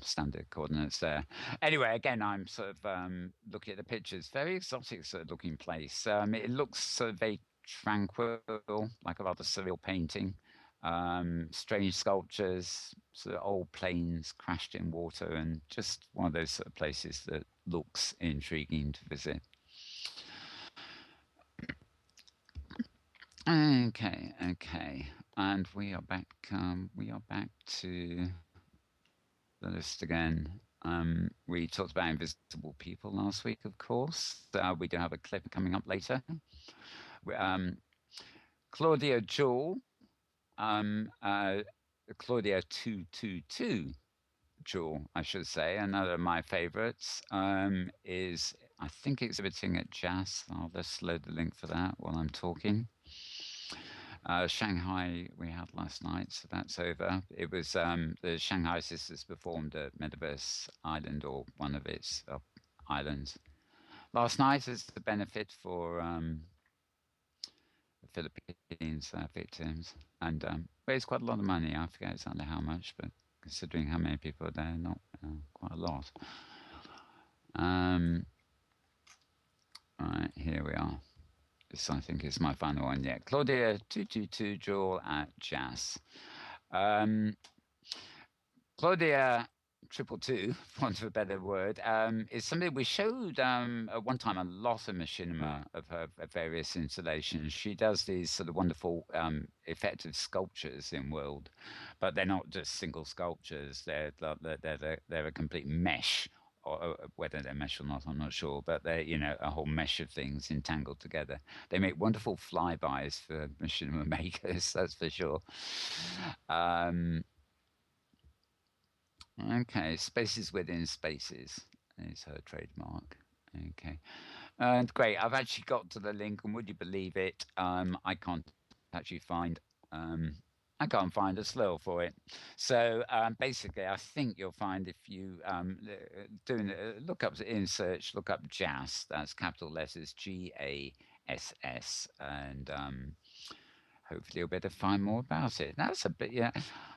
Standard coordinates there. Anyway, again, I'm sort of looking at the pictures. Very exotic sort of looking place. It looks sort of very tranquil, like a rather surreal painting. Strange sculptures, sort of old planes crashed in water, and just one of those sort of places that looks intriguing to visit. Okay, and we are back. We are back to the list again. We talked about invisible people last week, of course. We do have a clip coming up later. Claudia Jewell, Claudia 222 Jewell, I should say, another of my favorites, is, I think, exhibiting at JAS. I'll just load the link for that while I'm talking. Shanghai we had last night, so that's over. It was the Shanghai Sisters performed at Metaverse Island, or one of its islands, last night as the benefit for the Philippines victims, and raised quite a lot of money. I forget exactly how much, but considering how many people are there, not quite a lot. Right, here we are. This, I think, is my final one yet. Claudia 222 Jewel at JAS. Claudia 222, for want of a better word, is somebody we showed at one time a lot of machinima of her various installations. She does these sort of wonderful effective sculptures in World, but they're not just single sculptures. They're a complete mesh. Or whether they're mesh or not, I'm not sure, but they're a whole mesh of things entangled together. They make wonderful flybys for machinima makers, that's for sure. Okay, spaces within spaces is her trademark. Okay, and great. I've actually got to the link, and would you believe it? I can't actually find. I can't find a SLIL for it. So basically, I think you'll find if you look up in search, look up JAS. That's capital letters GASS, and hopefully you'll be able to find more about it. That's a bit, yeah.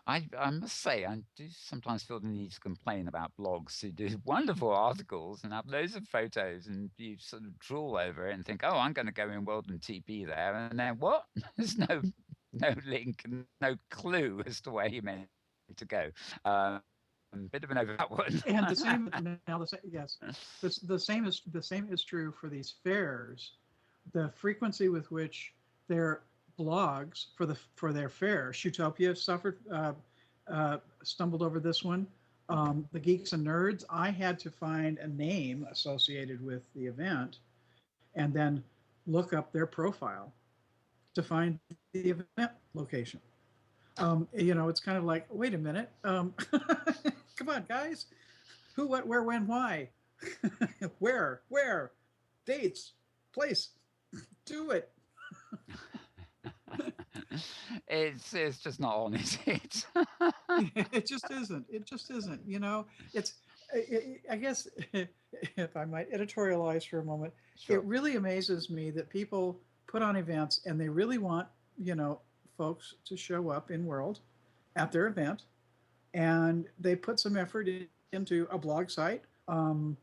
I must say, I do sometimes feel the need to complain about blogs who do wonderful articles and have loads of photos, and you sort of drool over it and think, oh, I'm going to go in World and TP there, and then what? There's no link and no clue as to where you meant to go. Bit of an over that one. And the same now. Yes, the same is true for these fairs. The frequency with which their blogs for their fair, Shootopia stumbled over this one. The Geeks and Nerds, I had to find a name associated with the event, and then look up their profile to find the event location. It's kind of like, wait a minute, come on, guys, who, what, where, when, why, where, dates, place, do it. It's just not on, is it? It just isn't. It just isn't. It's I guess if I might editorialize for a moment, it Sure. really amazes me that people put on events and they really want, you know, folks to show up in World at their event, and they put some effort into a blog site, and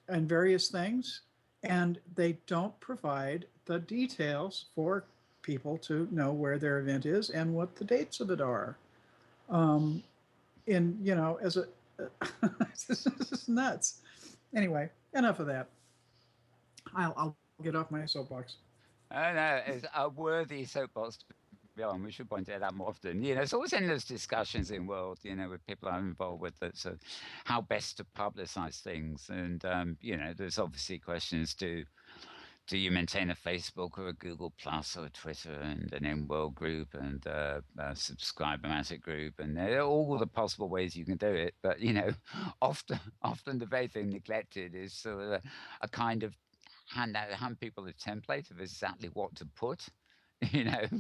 various things, and they don't provide the details for people to know where their event is and what the dates of it are. Um, in you know, as a this is nuts. Anyway, enough of that. I'll get off my soapbox. I know it's a worthy soapbox to be on. We should point it out more often. There's always endless discussions in world, with people I'm involved with that how best to publicize things, and there's obviously questions do you maintain a Facebook or a Google Plus or a Twitter and an Inworld group and a subscriber-matic group, and there are all the possible ways you can do it. But often the very thing neglected is sort of a kind of hand people a template of exactly what to put.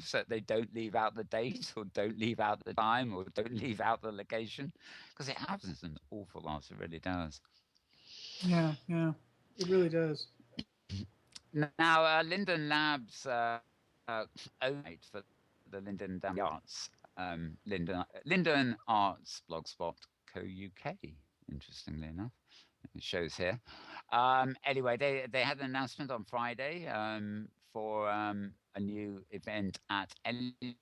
So they don't leave out the date or don't leave out the time or don't leave out the location, because it happens an awful lot. It really does. Yeah, yeah, it really does. Now, Linden Labs owned for the Linden Arts, Linden Arts Blogspot Co UK. Interestingly enough, it shows here. Anyway, they had an announcement on Friday for a new event at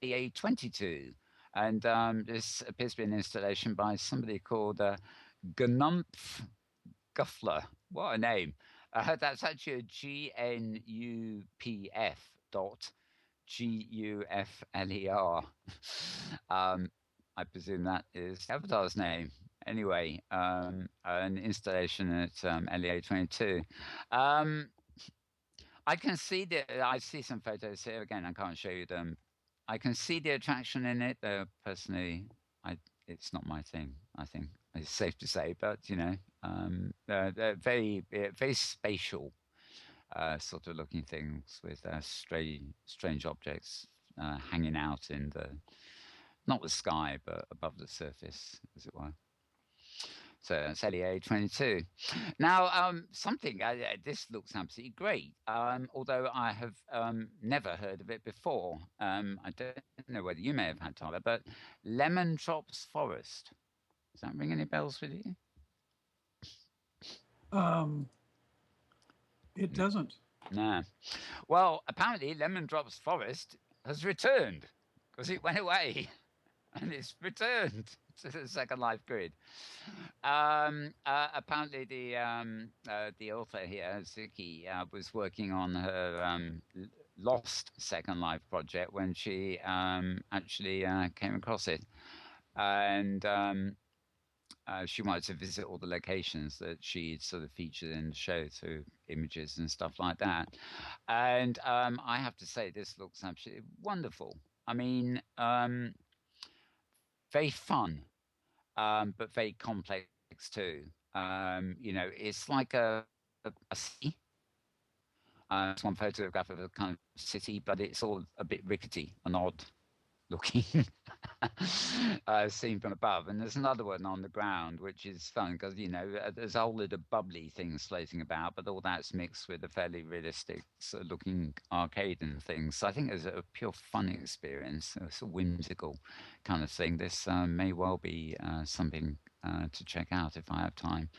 LEA 22, and this appears to be an installation by somebody called Gnumpf Guffler. What a name! That's actually a GNUPF.GUFLER. um, I presume that is Avatar's name. Anyway, an installation at LEA 22. Um, I can see I see some photos here. Again, I can't show you them. I can see the attraction in it. Though personally, it's not my thing. I think it's safe to say, but they're very spatial, sort of looking things with strange objects hanging out in not the sky, but above the surface, as it were. So that's LEA 22. Now, this looks absolutely great. Although I have never heard of it before. I don't know whether you may have had, Tyler, but Lemon Drops Forest. Does that ring any bells with you? Um, it doesn't. No. Well, apparently, Lemon Drops Forest has returned because it went away and it's returned to the Second Life grid. Apparently, the author here, Zuki, was working on her lost Second Life project when she actually came across it, and she wanted to visit all the locations that she'd sort of featured in the show through images and stuff like that. And I have to say, this looks absolutely wonderful. I mean, very fun, but very complex too. It's like a city. It's one photograph of a kind of city, but it's all a bit rickety and odd looking, seen from above. And there's another one on the ground, which is fun because there's a whole lot of bubbly things floating about, but all that's mixed with a fairly realistic sort of looking arcade and things. So I think it's a pure fun experience. It's a whimsical kind of thing. This may well be something to check out if I have time.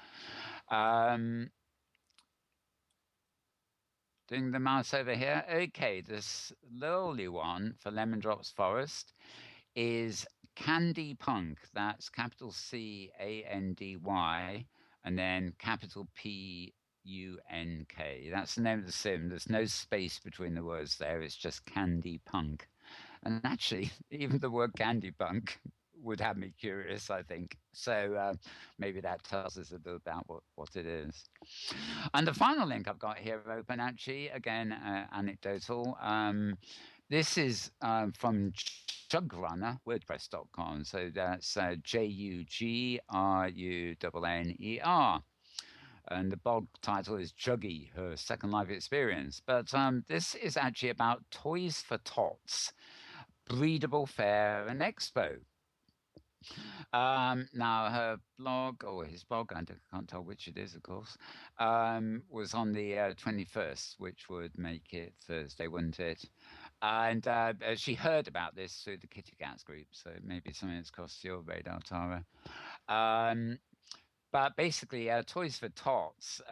Doing the mouse over here. Okay, this lowly one for Lemon Drops Forest is Candy Punk. That's capital CANDY and then capital PUNK. That's the name of the sim. There's no space between the words there. It's just Candy Punk. And actually, even the word Candy Punk would have me curious, I think. So maybe that tells us a bit about what it is. And the final link I've got here open, actually, again, anecdotal. This is from Jugrunner, WordPress.com. So that's JUGRUNNER. And the blog title is Juggy, Her Second Life Experience. But this is actually about Toys for Tots, Breedable Fair and Expo. Now her blog or his blog, I can't tell which it is, of course, was on the 21st, which would make it Thursday, wouldn't it? And she heard about this through the Kitty Cats group, so maybe something that's crossed your radar, Tara. Um, but basically, Toys for Tots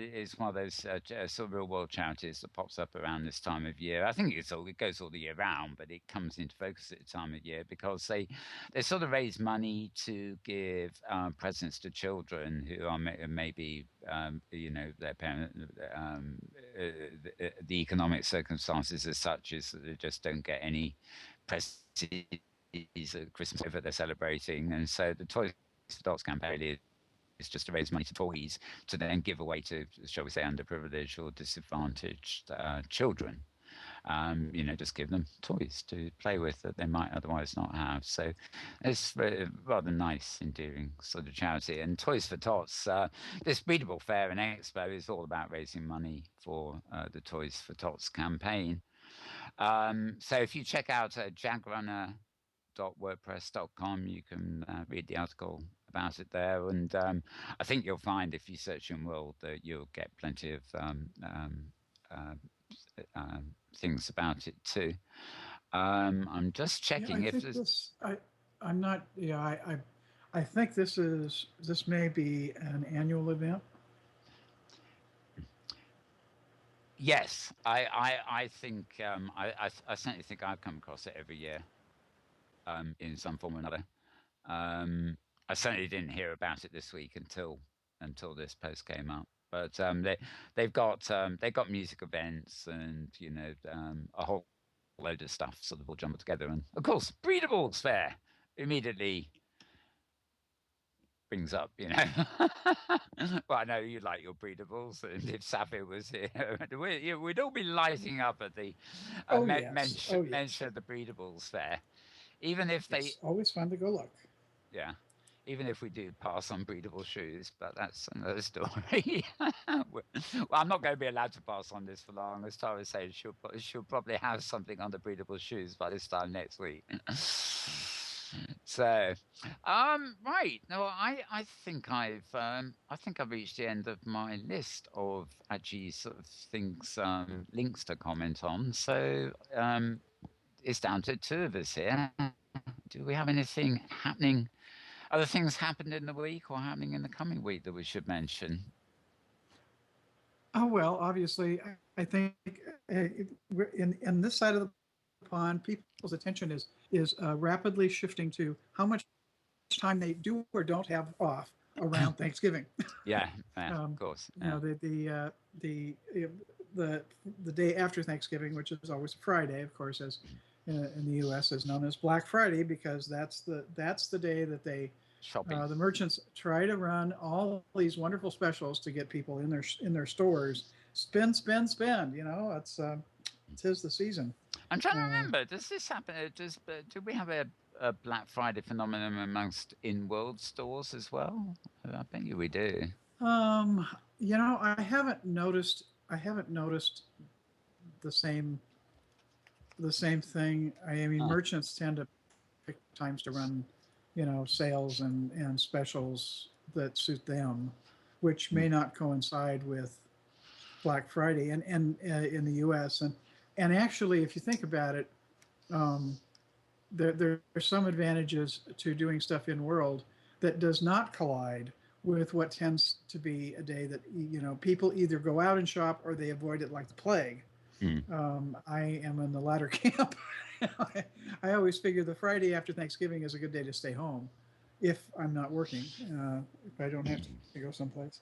is one of those sort of real world charities that pops up around this time of year. I think it goes all the year round, but it comes into focus at the time of year because they sort of raise money to give presents to children who are maybe their parent the economic circumstances as such is that they just don't get any presents at Christmas that they're celebrating, and so the Toys for Tots campaign is just to raise money to toys to then give away to, shall we say, underprivileged or disadvantaged children. Just give them toys to play with that they might otherwise not have. So it's a rather nice, endearing sort of charity. And Toys for Tots, this Breedable Fair and Expo is all about raising money for the Toys for Tots campaign. So if you check out jagrunner.wordpress.com, you can read the article about it there. And I think you'll find if you search Inworld that you'll get plenty of uh, things about it too. I'm just Yeah, I checking if think there's. this. I'm not. Yeah, I think this may be an annual event. Yes, I think I certainly think I've come across it every year in some form or another. I certainly didn't hear about it this week until this post came up. But they've got music events and a whole load of stuff sort of all jumbled together. And of course, Breedables Fair immediately brings up, well, I know you like your breedables, and if Safi was here, we'd all be lighting up at the Oh yes. Oh mention yes. of the breedables fair, even if they, It's always fun to go look. yeah, even if we do pass on breedable shoes, but that's another story. Well, I'm not going to be allowed to pass on this for long. As Tara says, she'll probably have something on the breedable shoes by this time next week. So, right. No, I think I've reached the end of my list of actually sort of things, links to comment on. So, it's down to two of us here. Do we have anything happening? Other things happened in the week or happening in the coming week that we should mention? Oh well, obviously, I think in this side of the pond, people's attention is rapidly shifting to how much time they do or don't have off around Thanksgiving. Yeah, yeah, of um, course. you Yeah. know, the the day after Thanksgiving, which is always a Friday, of course, as in the U.S. is known as Black Friday, because that's the day that Shopping. the merchants try to run all these wonderful specials to get people in their stores. Spend, spend, spend. It's the season. I'm trying to Uh, remember. Does this happen? Do we have a Black Friday phenomenon amongst in-world stores as well? I bet you we do. um, I haven't noticed. I haven't noticed the same the same thing. I mean, Uh, merchants tend to pick times to run, sales and specials that suit them, which may not coincide with Black Friday and in the U.S. And actually, if you think about it, um, there are some advantages to doing stuff in world that does not collide with what tends to be a day that people either go out and shop or they avoid it like the plague. mm. I am in the latter camp. I always figure the Friday after Thanksgiving is a good day to stay home if I'm not working, if I don't have to go someplace.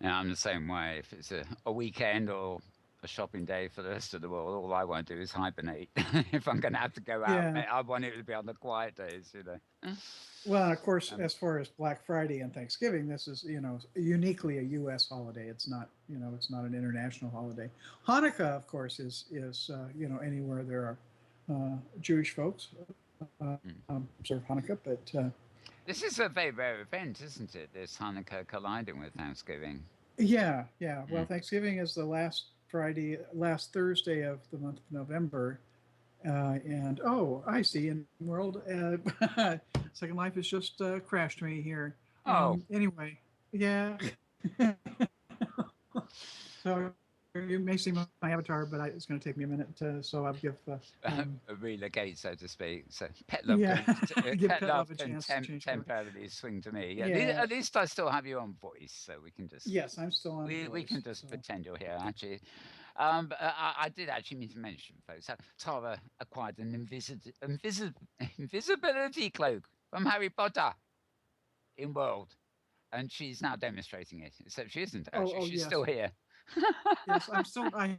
Yeah, I'm the same way. If it's a weekend or a shopping day for the rest of the world, all I want to do is hibernate. If I'm going to have to go out, Yeah. I want it to be on the quiet days. Well, and of course, Um, as far as Black Friday and Thanksgiving, this is uniquely a U.S. holiday. It's not an international holiday. Hanukkah, of course, is anywhere there are Jewish folks mm. observe Hanukkah, but This is a very rare event, isn't it? This Hanukkah colliding with Thanksgiving. yeah, yeah. Well, Mm. Thanksgiving is the last Thursday of the month of November, And oh, I see. In world, Second Life has just crashed me here. Oh, Anyway, yeah. So you may see my avatar, but it's going to take me a minute. So I'll give relocate, so to speak. So yeah, give pet Pet Love love a can chance to change color. temporarily swing to me. Yeah, Yeah. at least I still have you on voice, so we can just Yes, I'm still on we can voice. just So pretend you're here. Actually, but I did actually mean to mention, folks, that Tara acquired an invisibility cloak from Harry Potter in World, and she's now demonstrating it. Except she isn't actually; oh she's still yes, here. yes. I'm still I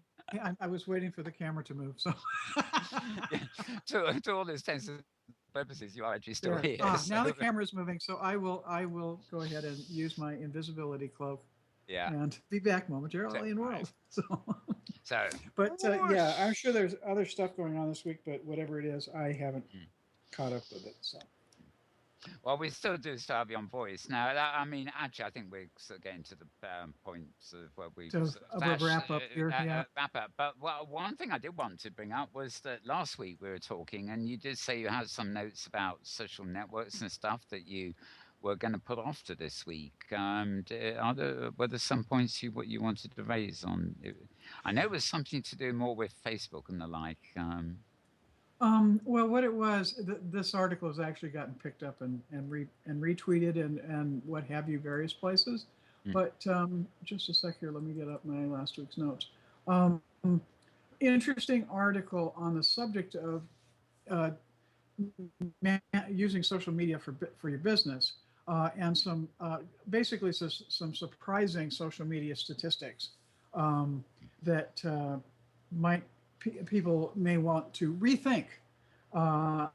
was waiting for the camera to move. So Yeah, to all intents and purposes, you are actually still there. here. Now the So camera is moving. So I will go ahead and use my invisibility cloak yeah, and be back so, momentarily in right. world. So. So But yeah, I'm whoosh. sure there's other stuff going on this week, but whatever it is, I haven't Mm. caught up with it. So Well, we still do still have you on voice now. I mean, actually, I think we're sort of getting to the points of where we to sort of a wrap up here, yeah. wrap up. But well, one thing I did want to bring up was that last week we were talking, and you did say you had some notes about social networks and stuff that you were going to put off to this week. Were there some points what you wanted to raise on? I know it was something to do more with Facebook and the like. Well, what it was, this article has actually gotten picked up and retweeted and what have you, various places. Mm, But just a sec here, let me get up my last week's notes. Um, Interesting article on the subject of uh, using social media for your business, and some basically some surprising social media statistics that might people may want to rethink uh,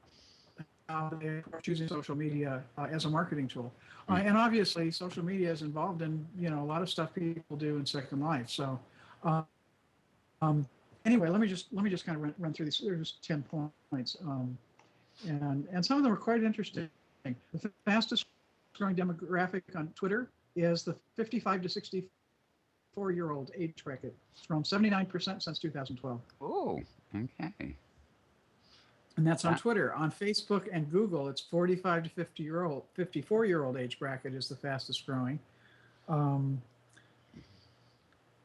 how they approach using social media as a marketing tool. mm. And obviously, social media is involved in a lot of stuff people do in Second Life. So um, anyway, let me just kind of run through these. There's 10 points. And some of them are quite interesting. The fastest growing demographic on Twitter is the 55 to 64-year-old age bracket. It's grown 79% since 2012. Oh, okay. And that's on That Twitter. On Facebook and Google, it's 45 to 54-year-old age bracket is the fastest growing. Um,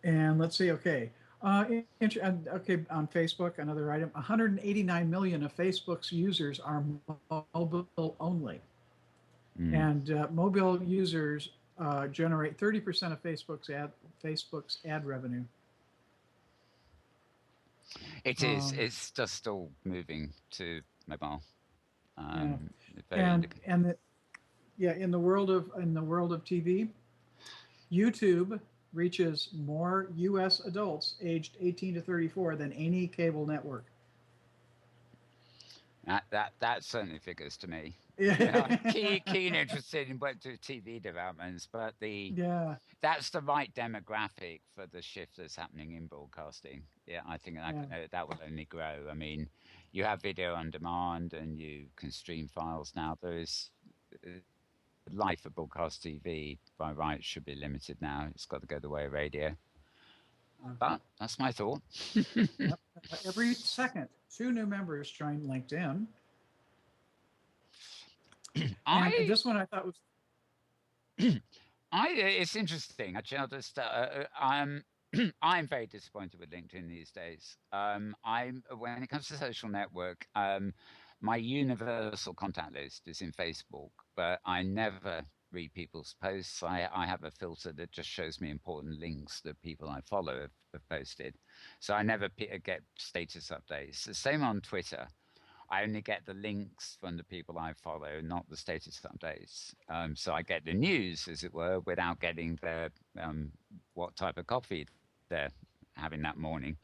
and let's see, okay. Okay, on Facebook, another item, 189 million of Facebook's users are mobile only. mm. And mobile users generate 30% of Facebook's ad revenue. It is. Um, It's just still moving to mobile. yeah, Very and indicative. yeah, in the world of TV, YouTube reaches more U.S. adults aged 18 to 34 than any cable network. That certainly figures to me. Yeah, I'm Yeah, keen interested in what do TV developments, but yeah, that's the right demographic for the shift that's happening in broadcasting. Yeah, I think yeah. that will only grow. I mean, you have video on demand and you can stream files now. There is life of broadcast TV by rights should be limited now. It's got to go the way of radio. Uh-huh. But that's my thought. Yep. Every second, two new members join LinkedIn, and I this one I thought was it's interesting. Actually, I'll just I'm I'm very disappointed with LinkedIn these days. I'm when it comes to social network, my universal contact list is in Facebook, but I never read people's posts. I have a filter that just shows me important links that people I follow have posted, so I never get status updates. The same on Twitter. I only get the links from the people I follow, not the status updates. So I get the news, as it were, without getting what type of coffee they're having that morning.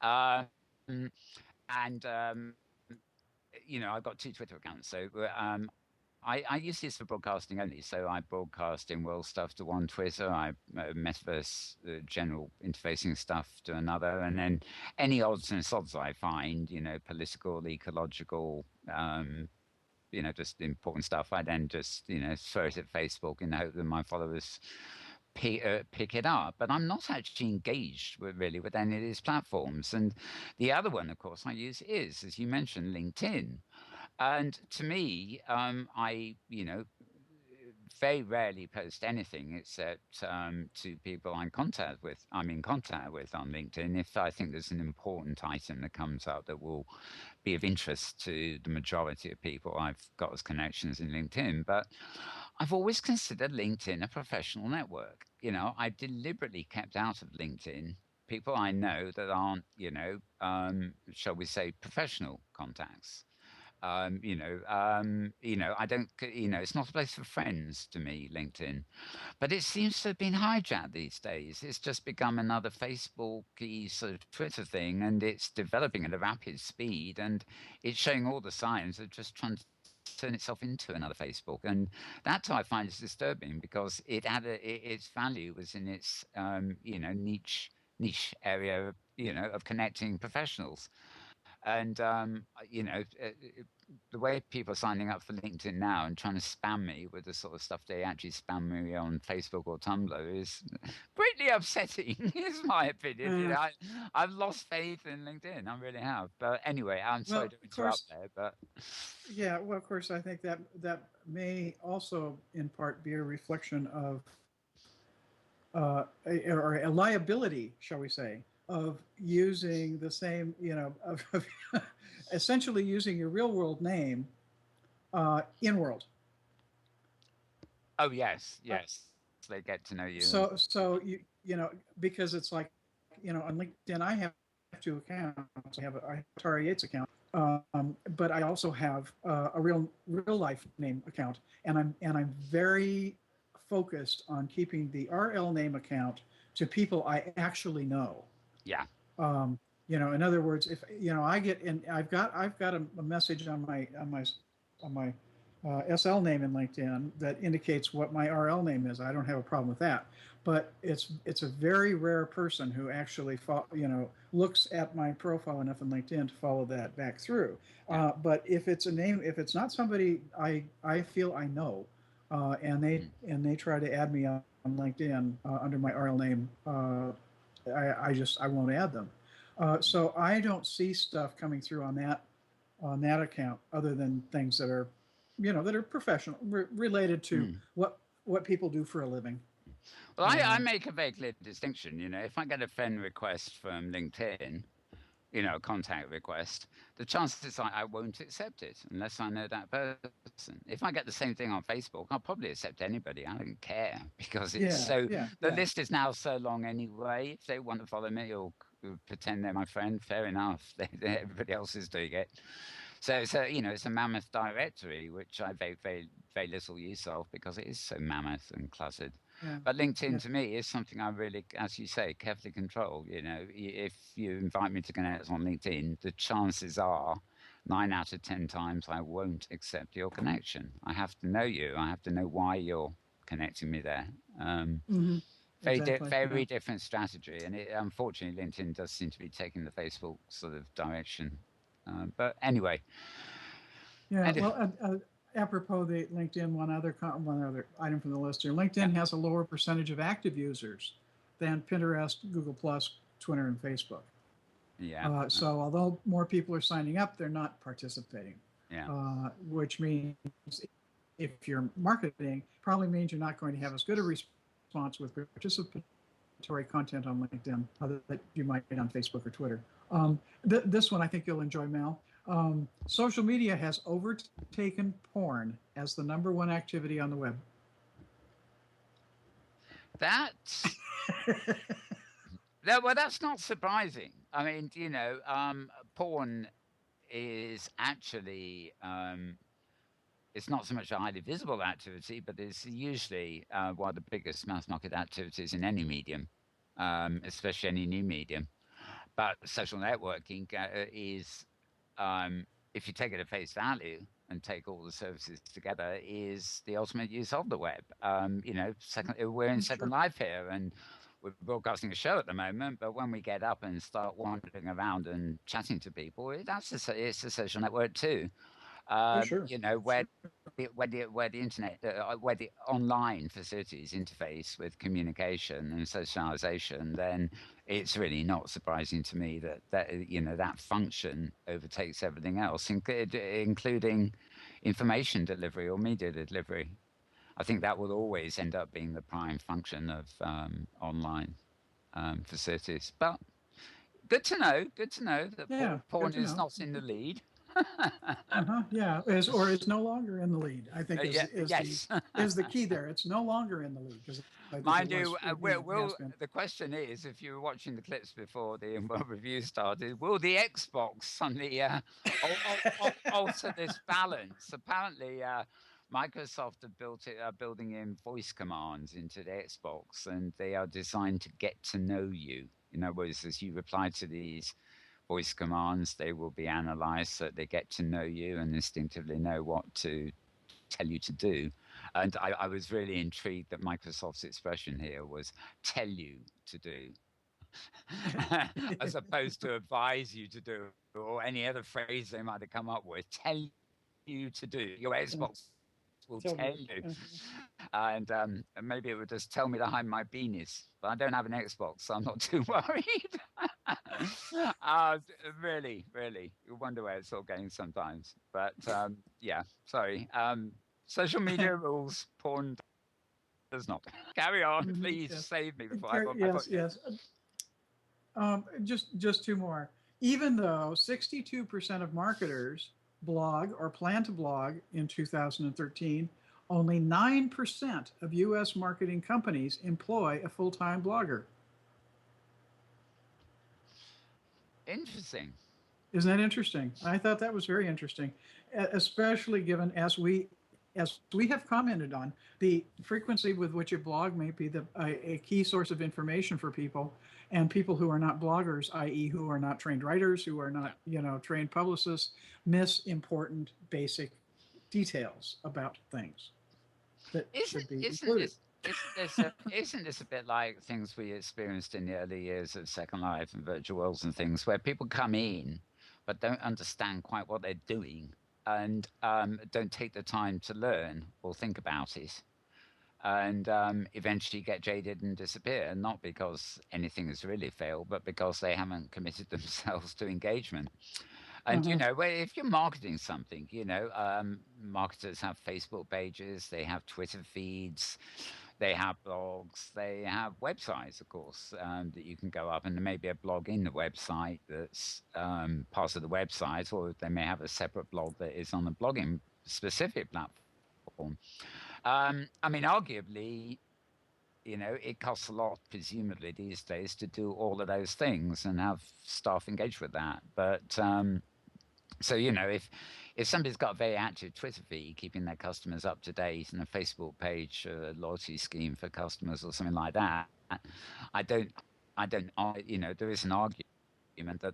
Um, and I've got two Twitter accounts, so I use this for broadcasting only. So I broadcast Inworld stuff to one Twitter, I metaverse general interfacing stuff to another, and then any odds and sods I find, political, ecological, just important stuff, I then just throw it at Facebook in the hope that my followers pick it up, but I'm not actually engaged with, really with any of these platforms. And the other one, of course, I use is, as you mentioned, LinkedIn. And to me, very rarely post anything except to people I'm in contact with on LinkedIn. If I think there's an important item that comes up that will be of interest to the majority of people I've got as connections in LinkedIn. But I've always considered LinkedIn a professional network. I deliberately kept out of LinkedIn people I know that aren't, shall we say, professional contacts. I don't, it's not a place for friends to me, LinkedIn. But it seems to have been hijacked these days. It's just become another Facebook-y sort of Twitter thing, and it's developing at a rapid speed, and it's showing all the signs of just trying to turn itself into another Facebook. And that I find is disturbing because its value was in its, niche area, of connecting professionals. And the way people are signing up for LinkedIn now and trying to spam me with the sort of stuff they actually spam me on Facebook or Tumblr is greatly upsetting. Is my opinion. Uh, I've lost faith in LinkedIn. I really have. But anyway, I'm sorry well, to of interrupt course, there, but yeah. Well, of course, I think that that may also, in part, be a reflection of or a liability, shall we say, of using the same, of essentially using your real world name in world. oh yes, Uh, yes, they get to know you. And so because it's like, on LinkedIn, I have two accounts. I have a Tara Yates account, but I also have a real life name account, and I'm very focused on keeping the RL name account to people I actually know. yeah, In other words, if I get and I've got a message on my SL name in LinkedIn that indicates what my RL name is. I don't have a problem with that, but it's a very rare person who actually looks at my profile enough in LinkedIn to follow that back through. yeah. But if it's not somebody I feel I know, Mm, and they try to add me on LinkedIn under my RL name, I won't add them. So I don't see stuff coming through on that account other than things that are professional, related to mm. what people do for a living. Well, I Uh, make a very clear distinction. If I get a friend request from LinkedIn, a contact request, the chances are I won't accept it unless I know that person. If I get the same thing on Facebook, I'll probably accept anybody. I don't care because yeah, yeah, the yeah. list is now so long anyway. If they want to follow me or pretend they're my friend, fair enough. Everybody else is doing it. So it's a mammoth directory, which I very, very, very little use of because it is so mammoth and cluttered. Yeah, But LinkedIn yeah. to me is something I really, as you say, carefully control. If you invite me to connect on LinkedIn, the chances are 9 out of 10 times I won't accept your connection. I have to know you. I have to know why you're connecting me there. Um, Hmm. Exactly. Yeah, very different strategy, and unfortunately, LinkedIn does seem to be taking the Facebook sort of direction. But anyway, yeah. and Well, apropos the LinkedIn, one other item from the list here. yeah, LinkedIn has a lower percentage of active users than Pinterest, Google Plus, Twitter, and Facebook. yeah, So although more people are signing up, they're not participating, yeah. which means if you're marketing, probably means you're not going to have as good a response with participatory content on LinkedIn that you might get on Facebook or Twitter. This one I think you'll enjoy, Mel. Social media has overtaken porn as the number one activity on the web. That's well, that's not surprising. I mean, porn is actually it's not so much a highly visible activity, but it's usually one of the biggest mass market activities in any medium, especially any new medium. But social networking is, if you take it at face value and take all the services together, is the ultimate use of the web. We're in Second Sure. Life here, and we're broadcasting a show at the moment. But when we get up and start wandering around and chatting to people, it's a social network too. Oh, sure, you know, sure. where the internet, where the online facilities interface with communication and socialization, then it's really not surprising to me that you know that function overtakes everything else, including information delivery or media delivery. I think that will always end up being the prime function of online facilities. But good to know. Good to know that Yeah, good porn to is know. not in the lead. Uh-huh. Yeah, is no longer in the lead. I think Yeah, yes. is the key there. It's no longer in the lead because I think it Mind was, you, it has been. the question is, if you were watching the clips before the Inworld review started, will the Xbox suddenly alter this balance? Apparently, Microsoft have built it, are building in voice commands into the Xbox, and they are designed to get to know you. In other words, as you reply to these voice commands, they will be analyzed so that they get to know you and instinctively know what to tell you to do. And I was really intrigued that Microsoft's expression here was tell you to do, as opposed to advise you to do, or any other phrase they might have come up with. Tell you to do. Your Yeah, Xbox will tell tell me. you. And maybe it would just tell me to hide my penis. But I don't have an Xbox, so I'm not too worried. uh, really, really, you wonder where it's all going sometimes. But yeah, sorry. Social media rules, porn does not. Carry on, please Yes. save me before I put my foot Yes, down. yes. Just two more. Even though 62% of marketers blog or plan to blog in 2013, only 9% of US marketing companies employ a full-time blogger. Interesting. Isn't that interesting? I thought that was very interesting, especially given as we have commented on the frequency with which a blog may be a key source of information for people, and people who are not bloggers, i.e., who are not trained writers, who are Yeah. not trained publicists, miss important basic details about things that Isn't should be isn't included. this isn't this a bit like things we experienced in the early years of Second Life and virtual worlds and things where people come in but don't understand quite what they're doing and don't take the time to learn or think about it and eventually get jaded and disappear, not because anything has really failed, but because they haven't committed themselves to engagement. And Uh-huh. if you're marketing something, marketers have Facebook pages, they have Twitter feeds, they have blogs, they have websites, of course, that you can go up, and there may be a blog in the website that's part of the website, or they may have a separate blog that is on a blogging specific platform. I mean, arguably, it costs a lot, presumably these days, to do all of those things and have staff engage with that. But so if somebody's got a very active Twitter feed, keeping their customers up to date, and a Facebook page, a loyalty scheme for customers, or something like that, I don't, there is an argument that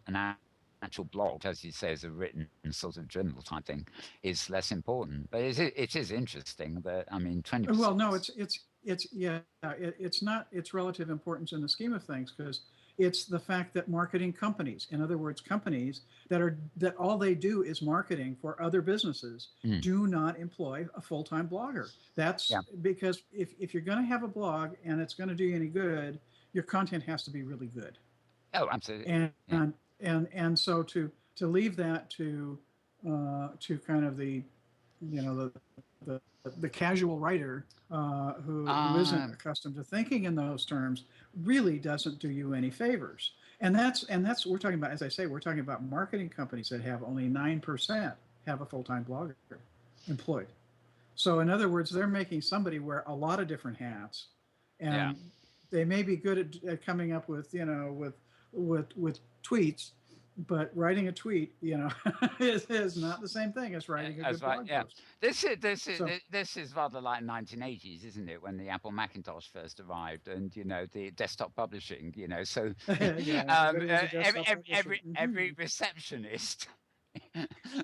an actual blog, as you say, is a written sort of journal type thing, is less important. But it is interesting that I mean, 20%. Well, no, it's yeah, it's not its relative importance in the scheme of things because it's the fact that marketing companies, in other words, companies that all they do is marketing for other businesses, Mm, do not employ a full-time blogger. That's yeah. because if you're going to have a blog and it's going to do you any good, your content has to be really good. Oh, absolutely. And Yeah. so to leave that to kind of the the casual writer who isn't Um, accustomed to thinking in those terms really doesn't do you any favors. And that's we're talking about. As I say, we're talking about marketing companies that have only 9% have a full-time blogger employed. So in other words, they're making somebody wear a lot of different hats, yeah. and they may be good at coming up with with tweets, but writing a tweet is not the same thing as writing a That's good right. blog Yeah, post. this is So this is rather like 1980s, isn't it? When the Apple Macintosh first arrived, and the desktop publishing. So yeah, everybody was a desktop publisher. every receptionist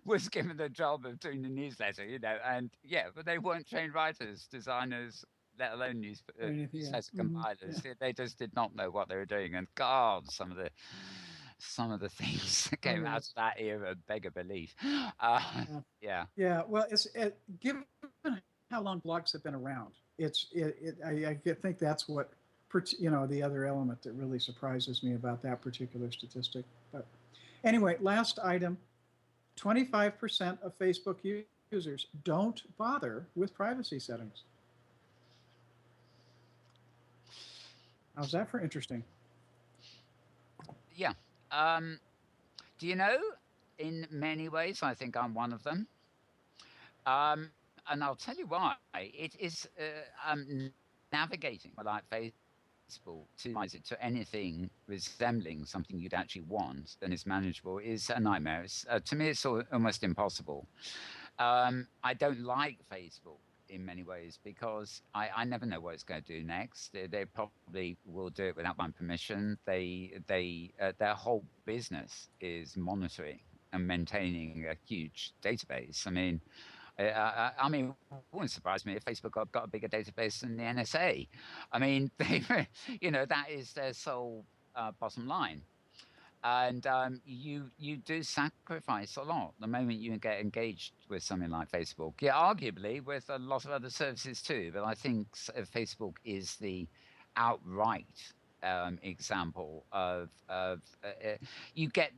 was given the job of doing the newsletter. And yeah, but they weren't trained writers, designers, let alone Or anything, yeah. newsletter Yeah. compilers. They just did not know what they were doing. And God, some of the some of the things that Oh came out yes. of that era beg a belief. Uh, Yeah. yeah, Yeah. Well, given how long blogs have been around, I think that's what, the other element that really surprises me about that particular statistic. But anyway, last item: 25% of Facebook users don't bother with privacy settings. How's that for interesting? yeah. Um, do you know? In many ways, I think I'm one of them. And I'll tell you why. It is navigating like Facebook to customize it to anything resembling something you'd actually want and is manageable is a nightmare. To me, it's almost impossible. I don't like Facebook in many ways because I never know what it's going to do next. They probably will do it without my permission. Their whole business is monitoring and maintaining a huge database. I mean, it wouldn't surprise me if Facebook got a bigger database than the NSA. I mean, that is their sole bottom line. And you do sacrifice a lot the moment you get engaged with something like Facebook. Yeah, arguably with a lot of other services too. But I think Facebook is the outright example of you get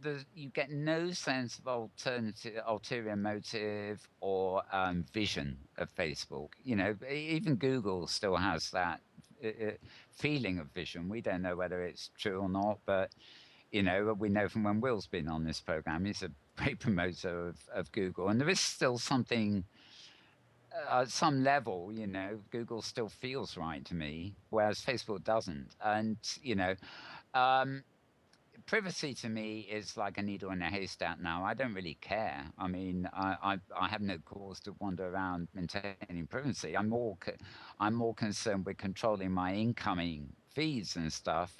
no sense of ulterior motive or vision of Facebook. Even Google still has that feeling of vision. We don't know whether it's true or not, but we know from when Will's been on this program, he's a great promoter of Google, and there is still something at some level, Google still feels right to me, whereas Facebook doesn't. And um, privacy to me is like a needle in a haystack now. I don't really care. I mean, I have no cause to wander around maintaining privacy. I'm more concerned with controlling my incoming feeds and stuff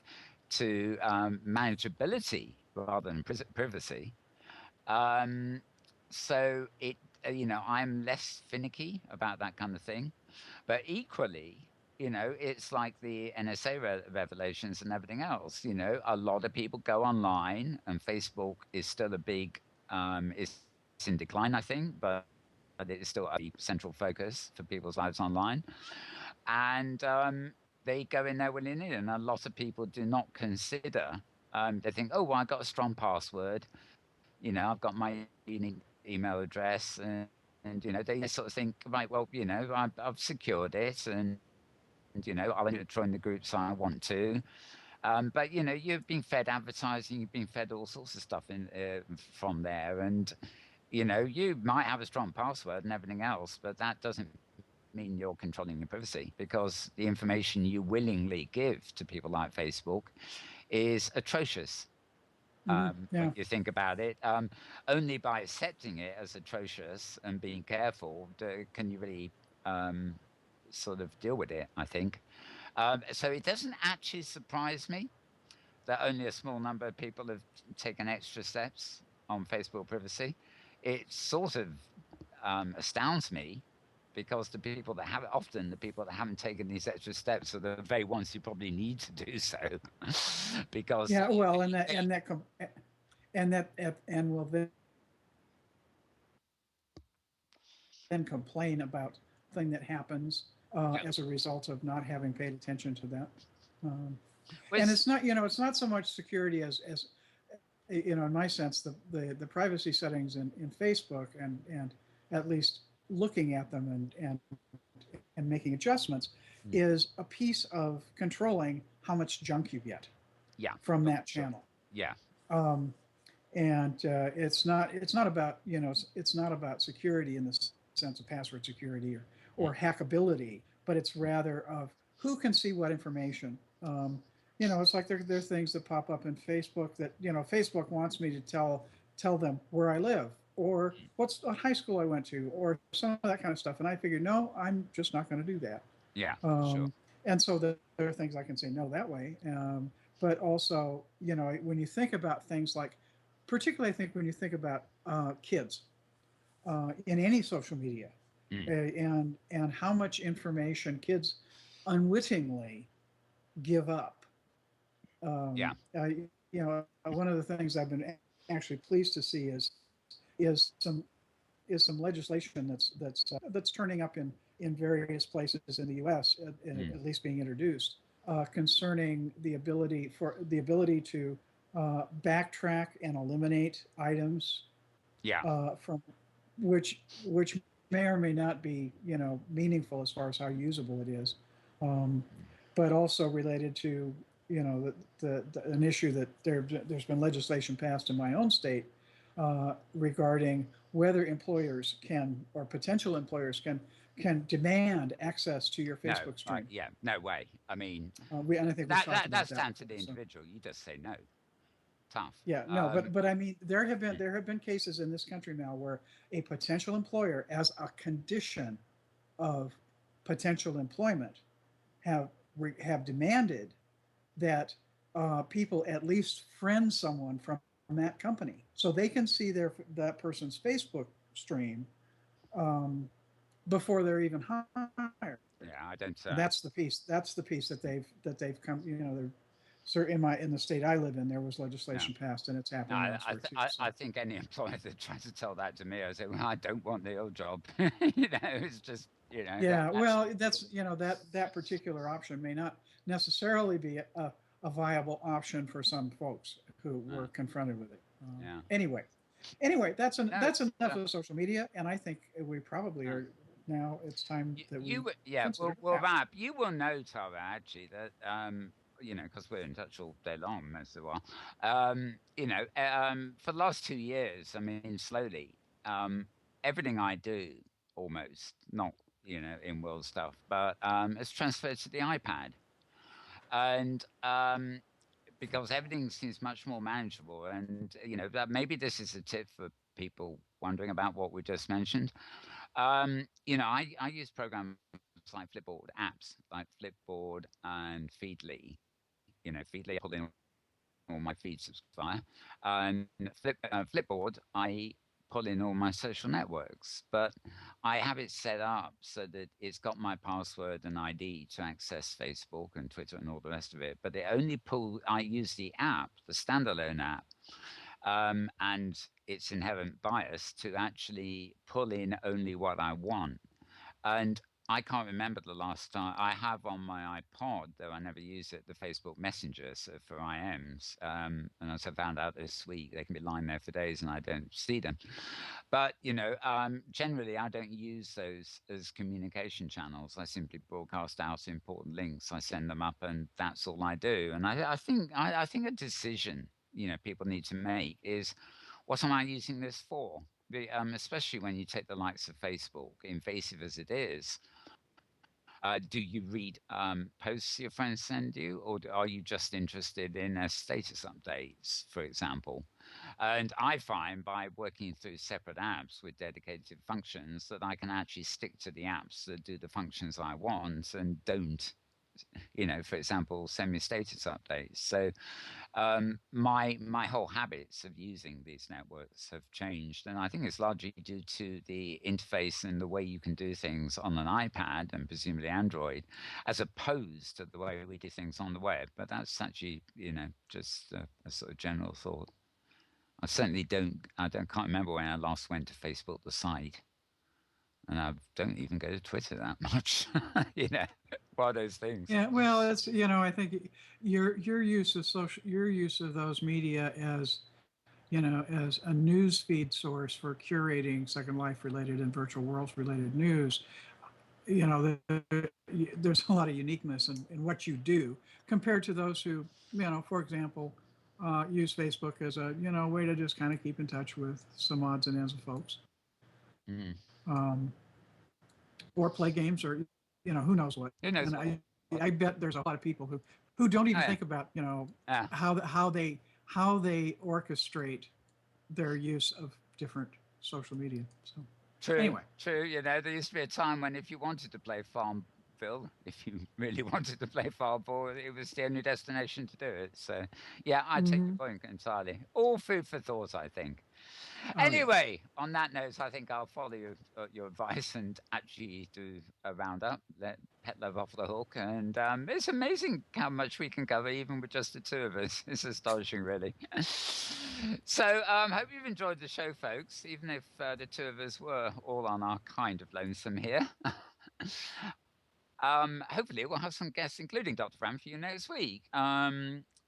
to manageability rather than privacy. Um, so I'm less finicky about that kind of thing. But equally, it's like the NSA revelations and everything else. A lot of people go online, and Facebook is still it's in decline, I think, but it is still a central focus for people's lives online. And they go in there willy-nilly, and a lot of people do not consider. They think, oh, well, I got a strong password. I've got my unique email address, and they sort of think, right, well, I've secured it, and I'll join the groups I want to. But you've been fed advertising, you've been fed all sorts of stuff from there, and you might have a strong password and everything else, but that doesn't mean you're controlling your privacy because the information you willingly give to people like Facebook is atrocious. When Yeah. you think about it, only by accepting it as atrocious and being careful can you really um, sort of deal with it, I think. So it doesn't actually surprise me that only a small number of people have taken extra steps on Facebook privacy. It sort of astounds me because the people that haven't taken these extra steps are the very ones who probably need to do so because Yeah. Well, and will then complain about thing that happens yeah, as a result of not having paid attention to that. Um, and was it's not so much security as in my sense, the privacy settings in Facebook and at least looking at them and making adjustments mm, is a piece of controlling how much junk you get yeah, from oh, that sure, channel. yeah, Um, and it's not about it's not about security in the sense of password security mm, or hackability, but it's rather of who can see what information. It's like there are things that pop up in Facebook that Facebook wants me to tell them where I live or mm, what's high school I went to or some of that kind of stuff, and I figured no, I'm just not going to do that. yeah, sure, um, and so there are things I can say no that way. But also, when you think about things like, particularly I think when you think about kids in any social media, mm, and how much information kids unwittingly give up. yeah, one of the things I've been actually pleased to see is some is some legislation that's turning up in various places in the U.S. At Mm. least being introduced concerning the ability to backtrack and eliminate items Yeah. from which may or may not be meaningful as far as how usable it is, um, but also related to an issue that there's been legislation passed in my own state regarding whether employers can or potential employers can demand access to your No. Facebook stream. Yeah. No way. I mean, And I think we've talked about that's that down to before. the So individual. You just say no. Tough. yeah, no, but I mean, there have been cases in this country now where a potential employer, as a condition of potential employment, have demanded that people at least friend someone from that company so they can see that person's Facebook stream um, before they're even hired. Yeah. I don't. And that's the piece. That's the piece that they've come. They're in the state I live in, there was No. legislation passed, and it's No, happening elsewhere too. I So think any employer that tries to tell that to me, I say, well, I don't want the old job. It's just, yeah, that's well, that's that particular option may not necessarily be a viable option for some folks who were uh, confronted with it. yeah. Anyway, No, that's enough of social media, and I think we probably uh, are now. It's time that we yeah, consider we'll apps. wrap. You will know, Tara, actually, that, because we're in touch all day long most of the while, for the last 2 years, I mean, slowly, everything I do almost, not, in world stuff, but it's transferred to the iPad. And because everything seems much more manageable. And that maybe this is a tip for people wondering about what we just mentioned. I use programs like Flipboard apps, like Flipboard and Feedly. Feedly, I pull in all my feed subscriber, and Flipboard, I pull in all my social networks, but I have it set up so that it's got my password and ID to access Facebook and Twitter and all the rest of it. But I use the app, the standalone app, and its inherent bias to actually pull in only what I want. And I can't remember the last time I have on my iPod, though I never use it, the Facebook Messenger for IMs. And as I found out this week, they can be lying there for days and I don't see them. But, generally, I don't use those as communication channels. I simply broadcast out important links. I send them up, and that's all I do. And I think a decision, people need to make is, what am I using this for? Especially when you take the likes of Facebook, invasive as it is. Do you read posts your friends send you, or are you just interested in their status updates, for example? And I find by working through separate apps with dedicated functions that I can actually stick to the apps that do the functions I want and don't, for example, send me status updates. So my whole habits of using these networks have changed, and I think it's largely due to the interface and the way you can do things on an iPad and presumably Android, as opposed to the way we do things on the web. But that's actually, just a sort of general thought. I certainly don't. Can't remember when I last went to Facebook, the site, and I don't even go to Twitter that much. One of those things. Yeah, well, it's I think your use of your use of those media as as a news feed source for curating Second Life related and virtual worlds related news, there's a lot of uniqueness in what you do compared to those who, for example, use Facebook as a way to just kind of keep in touch with some odds and ends of folks, Mm. um, or play games, or who knows what. Who knows And what? I bet there's a lot of people who don't Oh even yeah. think about Yeah. how they orchestrate their use of different social media. So True, anyway, true. There used to be a time when if you wanted to play Farmville, if you really wanted to play Farmville, it was the only destination to do it. So, yeah, I take your mm-hmm. point entirely. All food for thought, I think. Oh yes. Anyway, on that note, I think I'll follow your advice and actually do a roundup, let Pet Love off the hook. And it's amazing how much we can cover, even with just the two of us. It's astonishing, really. So, hope you've enjoyed the show, folks, even if the two of us were all on our kind of lonesome here. Hopefully, we'll have some guests, including Dr. Fran, for you next week.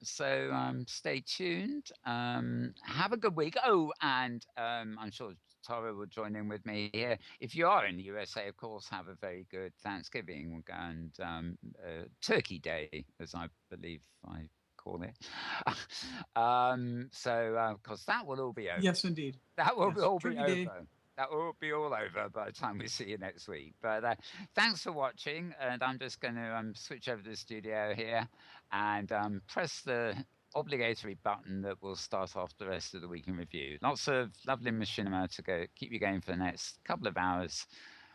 So stay tuned. Have a good week. Oh, and I'm sure Tara will join in with me here. If you are in the USA, of course, have a very good Thanksgiving and Turkey Day, as I believe I call it. Of course, that will all be over. Yes, indeed. That will Yes. all be Turkey Day. over. That will be all over by the time we see you next week. But thanks for watching, and I'm just going to switch over to the studio here and press the obligatory button that will start off the rest of the week in review. Lots of lovely machinima to go keep you going for the next couple of hours.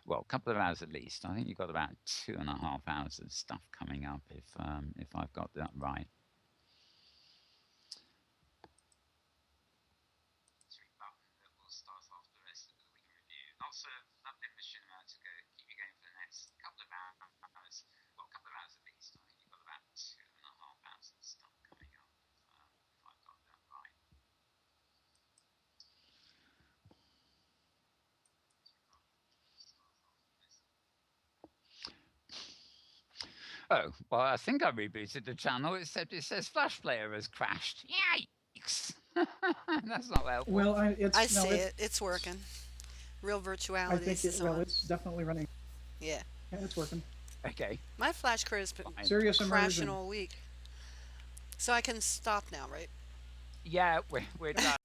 Well, a couple of hours at least. I think you've got about 2.5 hours of stuff coming up if I've got that right. Button that will start off the rest of the week in review. Lots of lovely machinima to go keep you going for the next couple of hours. Well, a couple of hours at least. I think you've got about 2.5 hours of stuff coming up if I've got that right. Oh, well, I think I rebooted the channel, except it says Flash Player has crashed. Yikes! That's not helpful. Well, I see it. It's working. Real I virtuality think is well, on. it's definitely running. Yeah. Yeah, it's working. Okay. My flash card's been Fine. Serious crashing immersion. all week. So I can stop now, right? Yeah, we're done.